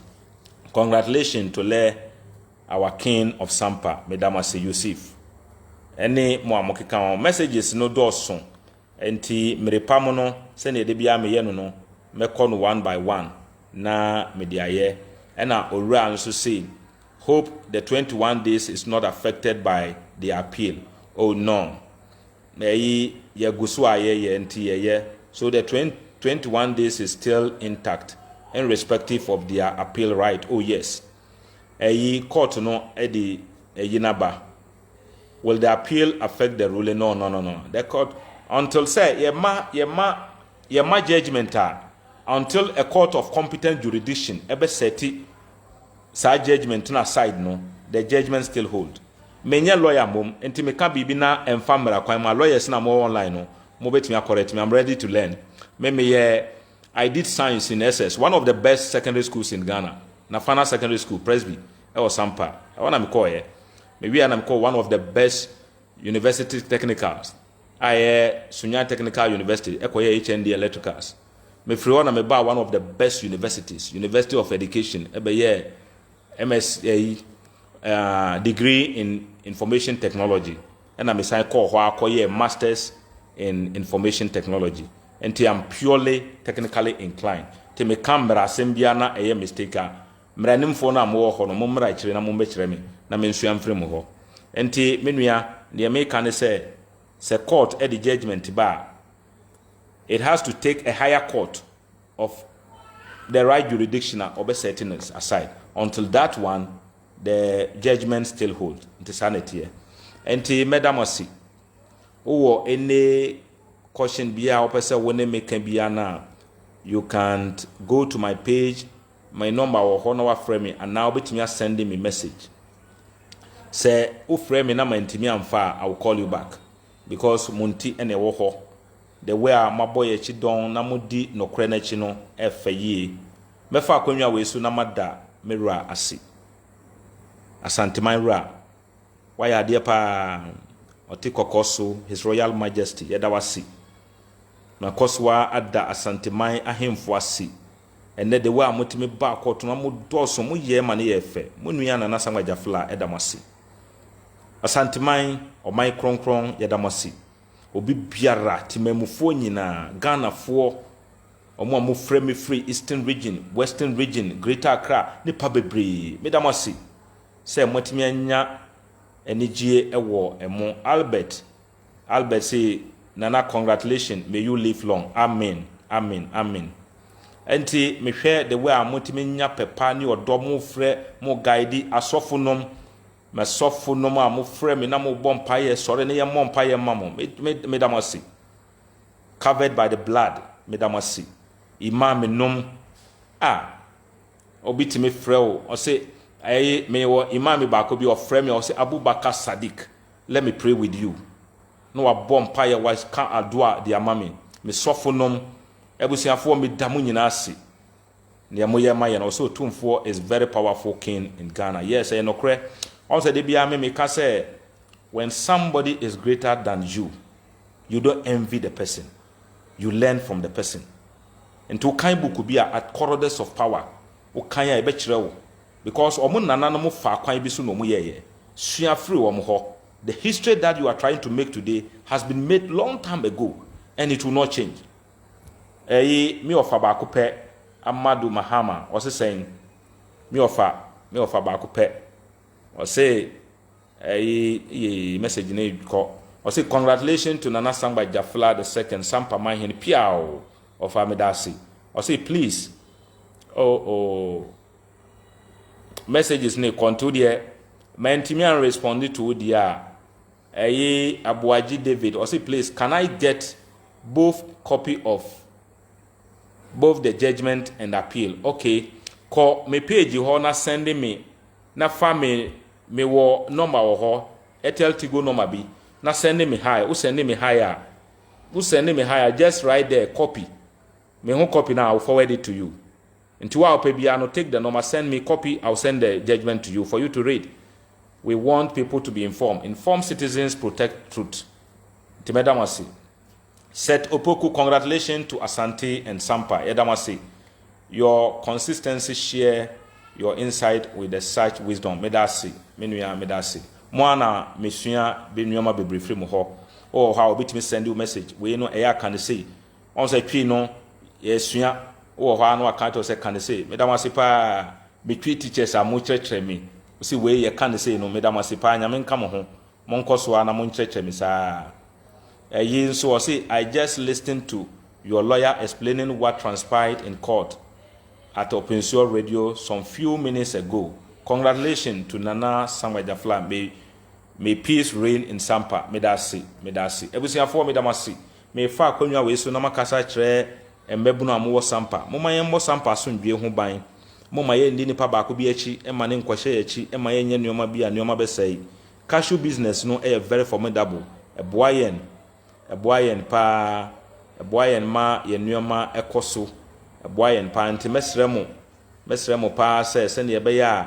Congratulations to our king of Sampa medamasi Yusuf ene mo amokeka messages no doso enti merepamo no se ne de bia me ye no mekɔ no one by one na mediaye and owura nso say hope the 21 days is not affected by the appeal. Oh no, so the 21 days is still intact irrespective of their appeal right. Oh yes, court no edi naba. Will the appeal affect the ruling? No. The court until say yema judgment until a court of competent jurisdiction ebe seti sa judgment na side no, the judgment still hold. Menya lawyer mom enti me ka bibi na emfamra kwan ma lawyers na mo online no mo betimi correct me. I'm ready to learn. I did science in SS, one of the best secondary schools in Ghana. Nafana Secondary School, Presby, or Sampa. I want to call here. Maybe I'm called one of the best university technicals. Sunya Technical University, Ekoye HND Electricals. Me free one one of the best universities, University of Education. Ebe MS degree in information technology. And I'm a call masters in information technology. And I'm purely technically inclined. To me camera sembia na a mistake. Mranim for na mo ho no momra kire na mo mbekire me na mensuam frem ho. Enti menua the American say court at the judgment bar. It has to take a higher court of the right jurisdiction or setting aside. Until that one, the judgment still hold. It's sanity. Enti medamasi. Or any caution be our person when they make biana, you can go to my page, my number or honor frame me, and now bet me sending me message. Say, who frame me na my intimi far, I will call you back. Because Munti and a woho, the way my boy chidon namudi no krenechino ye. Mefa kwenya we su namada mera asi. Asante my ra. Why are dear pa otikokoso, His Royal Majesty, yedawasi. Na koswa adda asante man ahemfo asi. Ene de wa motimi ba koto na mo doso mo ye ma ne ye fe. Mo nua na Samgba Gyafla edamasi. Asante man o man kronkron yedamasi. Obi biara timemufo nyina Ghana fo omo mo frame free Eastern region, Western region, Greater Accra nipa bebre. Medamasi. Se motimi anya enijie ewo emo Albert say Nana, congratulations. May you live long. Amen. Enti me hwe the way amotimi nya pepa ni odomo frɛ mo guide asofonom me sofonom a mo frɛ me na mo bompaye sore ne ye mompaye mamo me damasi covered by the blood me damasi imam nom obitimi frɛ o say me wo imam ba ko bi o frɛ me o say Abubakar Sadiq, let me pray with you. No a bompaye was can adua the amami me sofonom ebusiafo me damu nyina ase ne amoye maye na so tumfo is very powerful king in Ghana. Yes, I know kre on say de bia me ka say when somebody is greater than you don't envy the person, you learn from the person. Into kind book be at corridors of power o kan ya e be kire wo because omo nana no mo fa kwan bi so no mo ye sua free wo mo ho. The history that you are trying to make today has been made long time ago, and it will not change. Me offer bakupe Amadu Mahama was saying, me offer bakupe. Or say message in call. Or say congratulations to Nana Samgba Gyafla the second Sampamanhene Piao of Amedasi. Or say please. Messages ne conto there. Mentimian responded to the Abuaji David or say please can I get both copy of both the judgment and appeal? Okay, call me page you na sending me na family me wo number ho etel tigo number bi na sending me high who sending me higher just write there copy me who copy now I'll forward it to you into our pay no take the number send me copy I'll send the judgment to you for you to read. We want people to be informed. Informed citizens protect truth. Timedamasi. Set Opoku, congratulations to Asante and Sampa. Edamasi. Your consistency share your insight with the such wisdom. Medasi. Menuya medasi. Mwana mesuya benuama be briefly moho. Oh, how bit me send you message. We know air can say. On say no, yes, oh, how no account of say can say. Medamasi pa. between teachers a mo kyerɛkyerɛ me see wei ye kan say no me da ma se pa nyame nka mo ho mo nkɔ so ana mo kyerɛkyerɛ me saa ɛyi nso say I just listened to your lawyer explaining what transpired in court at Opensio Radio some few minutes ago. Congratulations to Nana Samgba Gyafla. May peace reign in Sampa. May that see. Ebusiafo me damasi. May fa konwa we so na makasa kyerɛ embebuno amowo Sampa. Moma yɛmmɔ Sampa so ndwie ho ban. Moma yɛ ndi nipa baako bi akyi ema ne nkɔhye akyi ema yɛ nye nneɔma bi a nneɔma bɛsɛe. Cashew business no very formidable. Ɛboa yɛn pa. Ɛboa yɛn ma yɛ nneɔma ɛkɔ so. Ɛboa yɛn pa nti mesrɛ mo pa sɛ ne yɛbɛyɛ a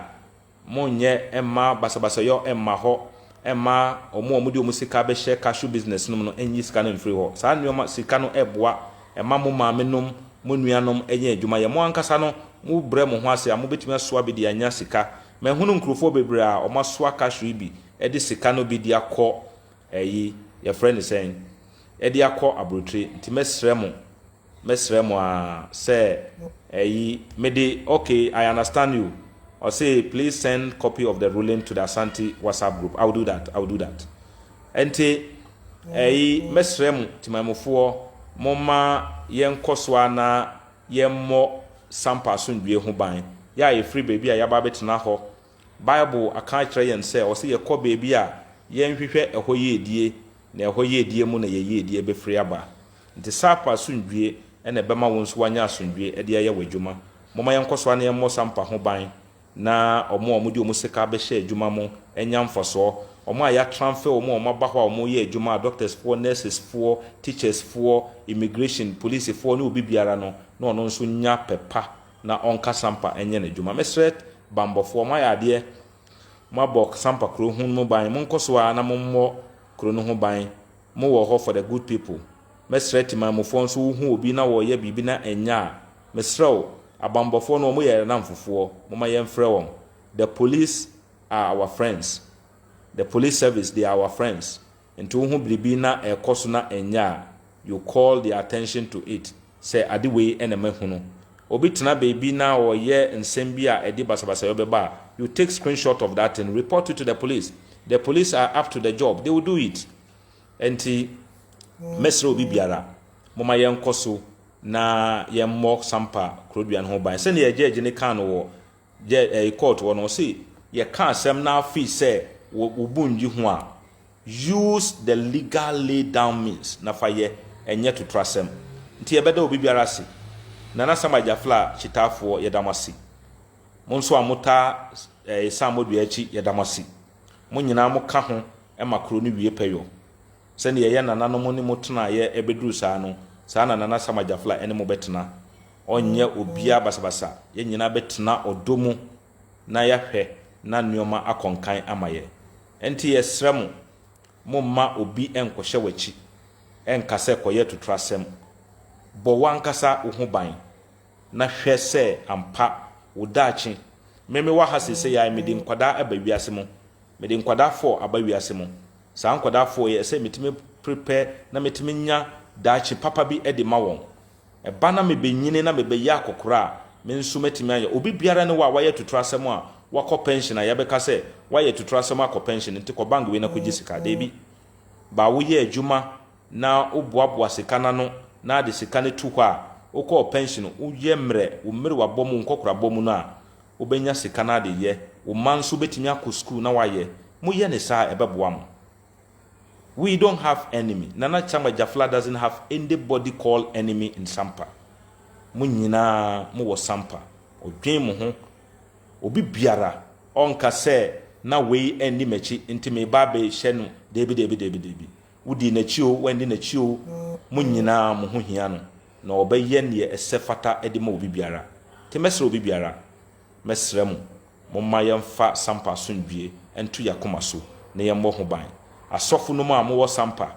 monye emma basabasayɔ emma hɔ emma omo di omusika be share cashew business no enyi sika no free hɔ saa nneɔma sika no ɛboa emma mo maamenom mo nuanom enye adwuma yɛ mo ankasa no mo brɛ mo ho ase a mo betumi asoa bi di anya sika me hunu nkrofo bebre a o masoa cashew bi de sika no bi di akɔ ɛyi your friend is saying de akɔ abrotre nti mesrɛ mo a sɛ ɛyi mede okay I understand you or say please send copy of the ruling to the Asante WhatsApp group. I'll do that. Ente mesrem timamofo moma yen koswa na yemmo Sampa so ndwie ho ban. Ya ye free baby a yaba betena ho. Bible aka kire yen say or say ye kɔ baby a yen hwehwɛ ɛhɔ ye die na ɛhɔ ye die mu na ye die be free aba. Nti Sampa so ndwie ene bema won so wanya so ndwie e de ye wadwuma. Moma yen koswa na yemmo Sampa ho ban. Na omo di omusika be share adwuma mo enya mfoso omo aya transfer omo ba ho omo ye adwuma doctors for nurses for teachers for immigration police for no obi biara no na ono nso nya pepa na onka Sampa enye na adwuma mesret bambofo ma ya de mo abok Sampa kro hu mo ban mo nkoso a na mo mmɔ kro no ho ban mo wo ho for the good people mesret mamofo nso hu obi na wo ye bibi na enya mesrew abambofo no mo yɛ na mfofo moma yɛmfrɛ wɔn the police are our friends the police service they are our friends nti wo hu biribi na ɛkɔ so na enya you call the attention to it say ade wei ene mahunu obi tena baby na o ye nsɛm bi a ɛde basabasa yobɛba you take screenshot of that and report it to the police are up to the job they will do it nti mesro obi biara moma yɛnkɔ so na yɛmmɔ Sampa kroduan ho ban sɛ ne yɛgye ne kan wo court wo no say ye ka asɛm na afi sɛ wo bunji ho a use the legal lay down means na fa ye enye to trasem nti yɛbɛda obi biara se Nana Samgba Gyafla chitafo yɛdamasi mo nso amota samodu achi yɛdamasi mo nyina mo ka ho makro no wie pɛyo sɛ ne yɛ nana no mo ne mo tena yɛ ebeduru saa no saa na Nana Samgba Gyafla ene mo betena onye obia basabasa ye nyina betena odomu na yahwɛ na nneɔma akonkan amaye enti yɛsrɛ mo ma obi enkohye wachi enkase koye to trasem bo wankasa wo ho ban na hwɛ sɛ ampa wo daachi meme wa hase sɛ ya mede nkwada aba wiase mo mede nkwada 4 aba wiase mo saa nkwada 4 yɛ sɛ metime prepare na metime nya daachi papa bi edi ma won eba na mebenyine na mebɛyɛ akokora me nso metime ayɛ obi biara ne wa wayɛ tutrasɛm a wakɔ pension a yɛbɛka sɛ wayɛ tutrasɛm akɔ pension nti kɔ bank we na kɔgye sika da bi ba wo yɛ adwuma na oboaboa sika na no na de sika ne tu hɔ a wokɔ pension wo yɛ mmerɛ wo mmere wabɔ mu nkɔkora bɔ mu no a wobɛnya sika na de yɛ wo man so betimi akɔ school na wayɛ mo yɛ ne saa ɛbɛboa mo. We don't have enemy. Nana Samgba Gyafla doesn't have anybody called enemy in Sampa. Mo nyina mo wo Sampa. Odwen mo ho. Obi biara onka se na wei endi mechi nti me ba be hye no debi. Wudi na chi o wendi na chi o mo nyina mo ho hia no. Na obeye ne esefata edi ma obi biara. Te mesre obi biara. Mesre mo ma yemfa Sampa so ndwie entu yakoma so na yemmo ho ban. Asofo no ma mo wo Sampa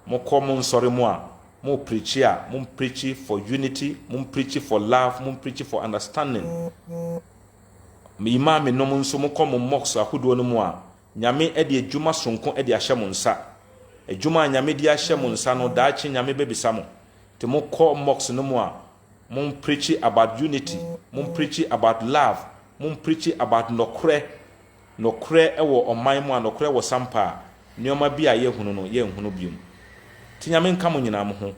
mo kɔ mo nsɔre mo a mo preach a mo preach for unity mo preach for love mo preach for understanding me imam no mo nso mo kɔ mo mosque ahodo no mo a nyame e de adwuma sonko e de ahyɛ mo nsa adwuma nyame de ahyɛ mo nsa no daachi nyame bebisa mo te mo kɔ mosque no mo a mo preach about unity mo preach about love Mum preach about nokre ewo ɔman mu a nokre wɔ Sampa nneɛma bi a yɛhunu no yɛnhunu biom. Tinyame nka mo nyina mo ho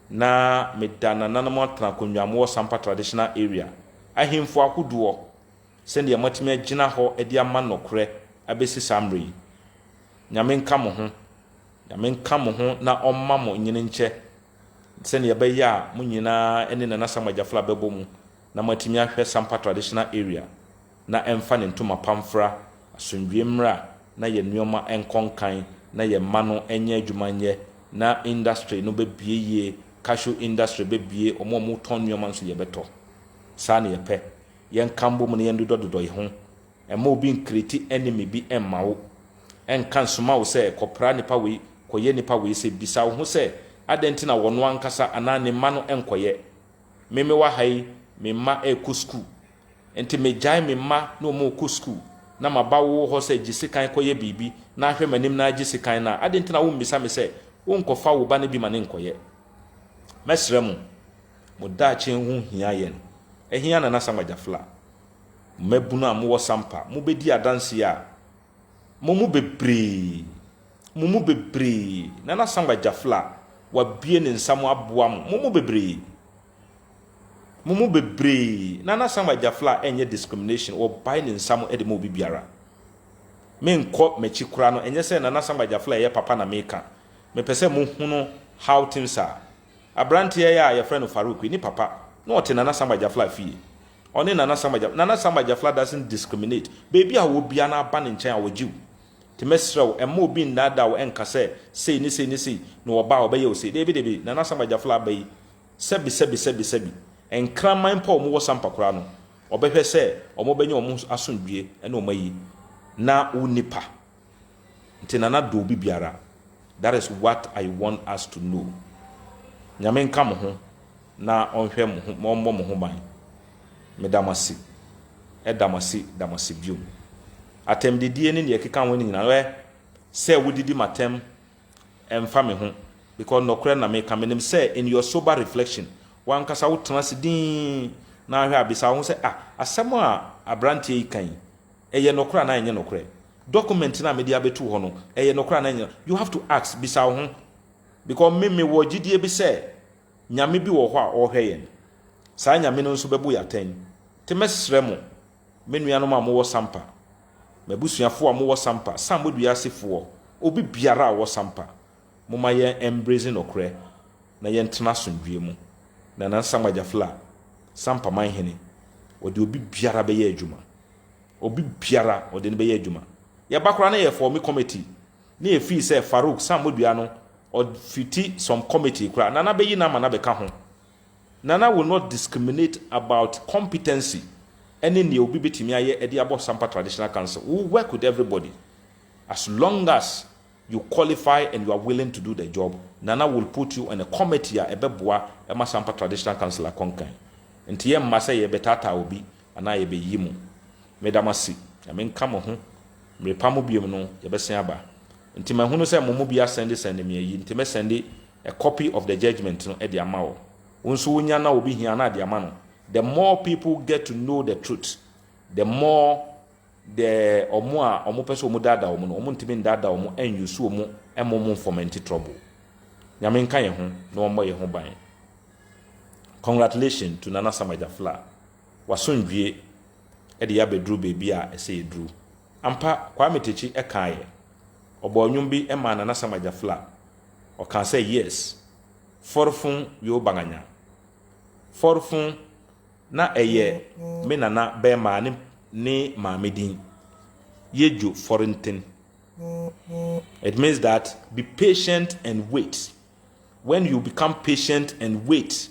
na meda nananom atena konwa mo wɔ Sampa traditional area ahemfo akodoɔ sɛndeɛ matumi agyina hɔ adi ama nokre abɛsi samre yi. Nyame nka mo ho na ɔmma mo nyine nkyɛ sɛndeɛ ɛbɛyɛ a mo nyinaa ɛne Nana Samgba Gyafla bɛbɔ mu na matumi ahwɛ Sampa traditional area na ɛmfa ne ntoma pamfra asomdwe mmra na yɛ nneɛma ɛnkɔnkan na yɛ ma no ɛnyɛ adwuma nyɛ na industry no bɛbie yie cashew industry bɛbie ɔmo tɔn nneɛma nso yɛbɛtɔ saa ne yɛpɛ yɛnka mbɔ mu ne yɛndodɔdodɔ yɛ ho ɛma obi nkreti enemy bi ɛmma wo ɛnka nsoma wo sɛ kɔpra nipa wei kɔyɛ nipa wei sɛ bisa wo ho sɛ adɛnti na wɔno ankasa anaa ne ma no ɛnkɔyɛ meme wa hai me ma ɛkɔ school enti megyae me ma na ɔmo kɔ school na maba wo hɔ sɛ gyesikan kɔyɛ biribi na ahwɛ manim na gyesikan na adɛnti na wo mbisa me sɛ wo nkɔfa wo ba ne bi ma ne nkɔyɛ mɛsrɛ mo daakye ho hia yɛn ɛhia Nana Samgba Gyafla mabunu a mo wɔ Sampa mo bɛdi adanse a mo mu bebree Nana Samgba Gyafla wabie ne nsam aboa mo mu bebree Nana Samgba Gyafla ɛnyɛ discrimination or buy ne nsam ɛde mo bibiara me nkɔ mechi kura no ɛnyɛ sɛ Nana Samgba Gyafla ɛyɛ papa na meka me pɛsɛ mo hunu how things are abrante ɛyɛ a yɛfrɛ no Farouk ni papa no ɔte Nana Samgba Gyafla fie ɔne Nana Samgba Gyafla doesn't discriminate baby a wo bia na aba ne nkyɛn a wɔgyiw te mesrɛw ɛma obi nnada wo ɛnka sɛ sei ne no ɔba ɔbɛyɛ wo sei debi Nana Samgba Gyafla abayi sɛbi enkraman pa ɔmo wɔ Sampa kora no ɔbɛhwɛ sɛ ɔmo bɛnyɛ ɔmo asomdwie ɛna ɔmo ayi na wo nipa nti nana do bi biara. That is what I want us to know. Nyame nka mo ho na ɔnhwɛ mo ho ɔmmɔ mo ho ban medamasi damasi bio atem didie ne ne keka ho nyina we sɛ wodidi matem emfa me ho because nokre na me ka menim sɛ in your sober reflection wan kasa wo tena se din na hwɛ abisa ho sɛ asɛm a abrante yi kan ɛyɛ nokra na ɛnyɛ nokre document na media betu ho no ɛyɛ nokra na ɛnyɛ you have to ask bisa ho because me wo gidie bi sɛ nyame bi wo hɔ a ɔhwɛ yɛn saa nyame no nso bɛbu yɛatɛn te mesrɛ mo menuanom a mo wɔ Sampa mabusuafo a mo wɔ Sampa Samgba asefo obi biara a wɔ Sampa mo ma yɛ embrace nokre na yɛn tena sondwie mu na Nana Samgba Gyafla Sampamanhene ɔde obi biara bɛyɛ adwuma obi biara ɔde ne bɛyɛ adwuma yɛ bakora na yɛ form committee na yɛ fi sɛ Farouk Samgba no or fiti some committee kra Nana bɛyi na ma na bɛka ho Nana will not discriminate about competency any ne obi betimi aye edi abo Sampa Traditional Council. We will work with everybody as long as you qualify and you are willing to do the job. Nana will put you in a committee a ebeboa ema Sampa Traditional Council akonkan nti ye mma sɛ ye betata obi ana ye beyi mu medamasi ya menka mo ho mrepa mo biem no ye bɛsen aba nti mahunu sɛ mo mu bia send me yi nti me send a copy of the judgment no e de ama wo nso wonya na obi hia na de ama no. The more people get to know the truth, the more the omo person omo dada omo no omo ntimi dada omo en use omo emomo fomenti trouble. Nyame nka ye ho na omo ye ho ban. Congratulations to Nana Samgba Gyafla. Wasondwie e de ya bedru baby a ese edru. Ampa kwa metechi e kan ye. Obo nwum bi e ma Nana Samgba Gyafla. O kan say yes. Forfun yo banganya. Forfun na eye me nana be ma ne maamedin yejo forentin. It means that be patient and wait. When you become patient and wait,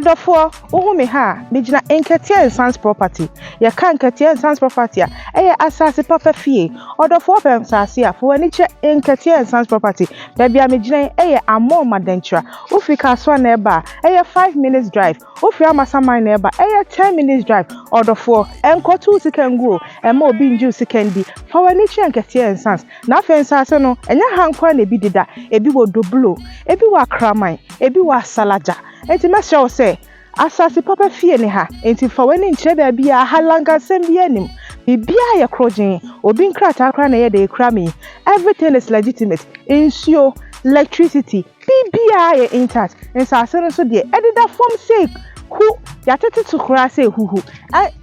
Odofo, uhu me ha, mijina Nketia and Sons property. Ya kan Nketia and Sons property. Eye asasi papa fie. Odofo pem sasia for niche Nketia and Sons property. Baby mijina eye amo madentra. Ufi kaswa neba. Eye 5 minutes drive. Ufi amasamai neba. Eye 10 minutes drive. Odofo enkotu sikengu. Emo binju sikendi. For niche Nketia and Sons. Na fensase no. Enya hankwa ne bi dida. Ebi wo doblo. Ebi wa kramai. Ebi wa salaja. Enti mesha wo say asasi papa fie ne ha enti fa wani nkyere ba bia halanga sem bia nim bibia ye krojin obi nkrata akra na ye de ekra me everything is legitimate insuo electricity bibia ye intact ensase no so de edida form sake ku ya tete to kra say huhu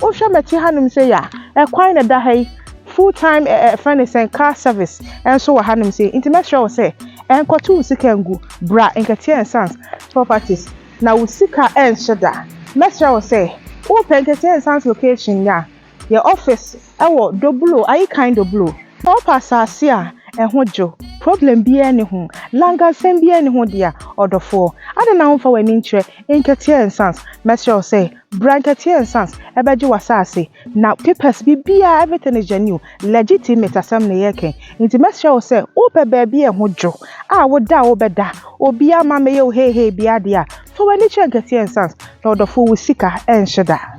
o hwa meti hanum say ya ekwan na da hai full time friend and car service and so hanum say enti mesha wo say enkotu sikengu bra Nketia and Sons properties na usika ensheda mesra wo say o Nketia and Sons location ya your office ewo doblo ayi kind of blow na o pasase a ehojo problem bia ne ho langa sem bia ne ho dia odofo ade na ho fa wani nkyere Nketia and Sons mesra wo say Nketia and Sons ebeji wasase na papers bibia everything is genuine legitimate asam na yeke nti mesra wo say o pe ba bia ehojo a wo da wo beda obi ama me ye o he bia dia fa wani nkyere Nketia and Sons na odofo usika ensheda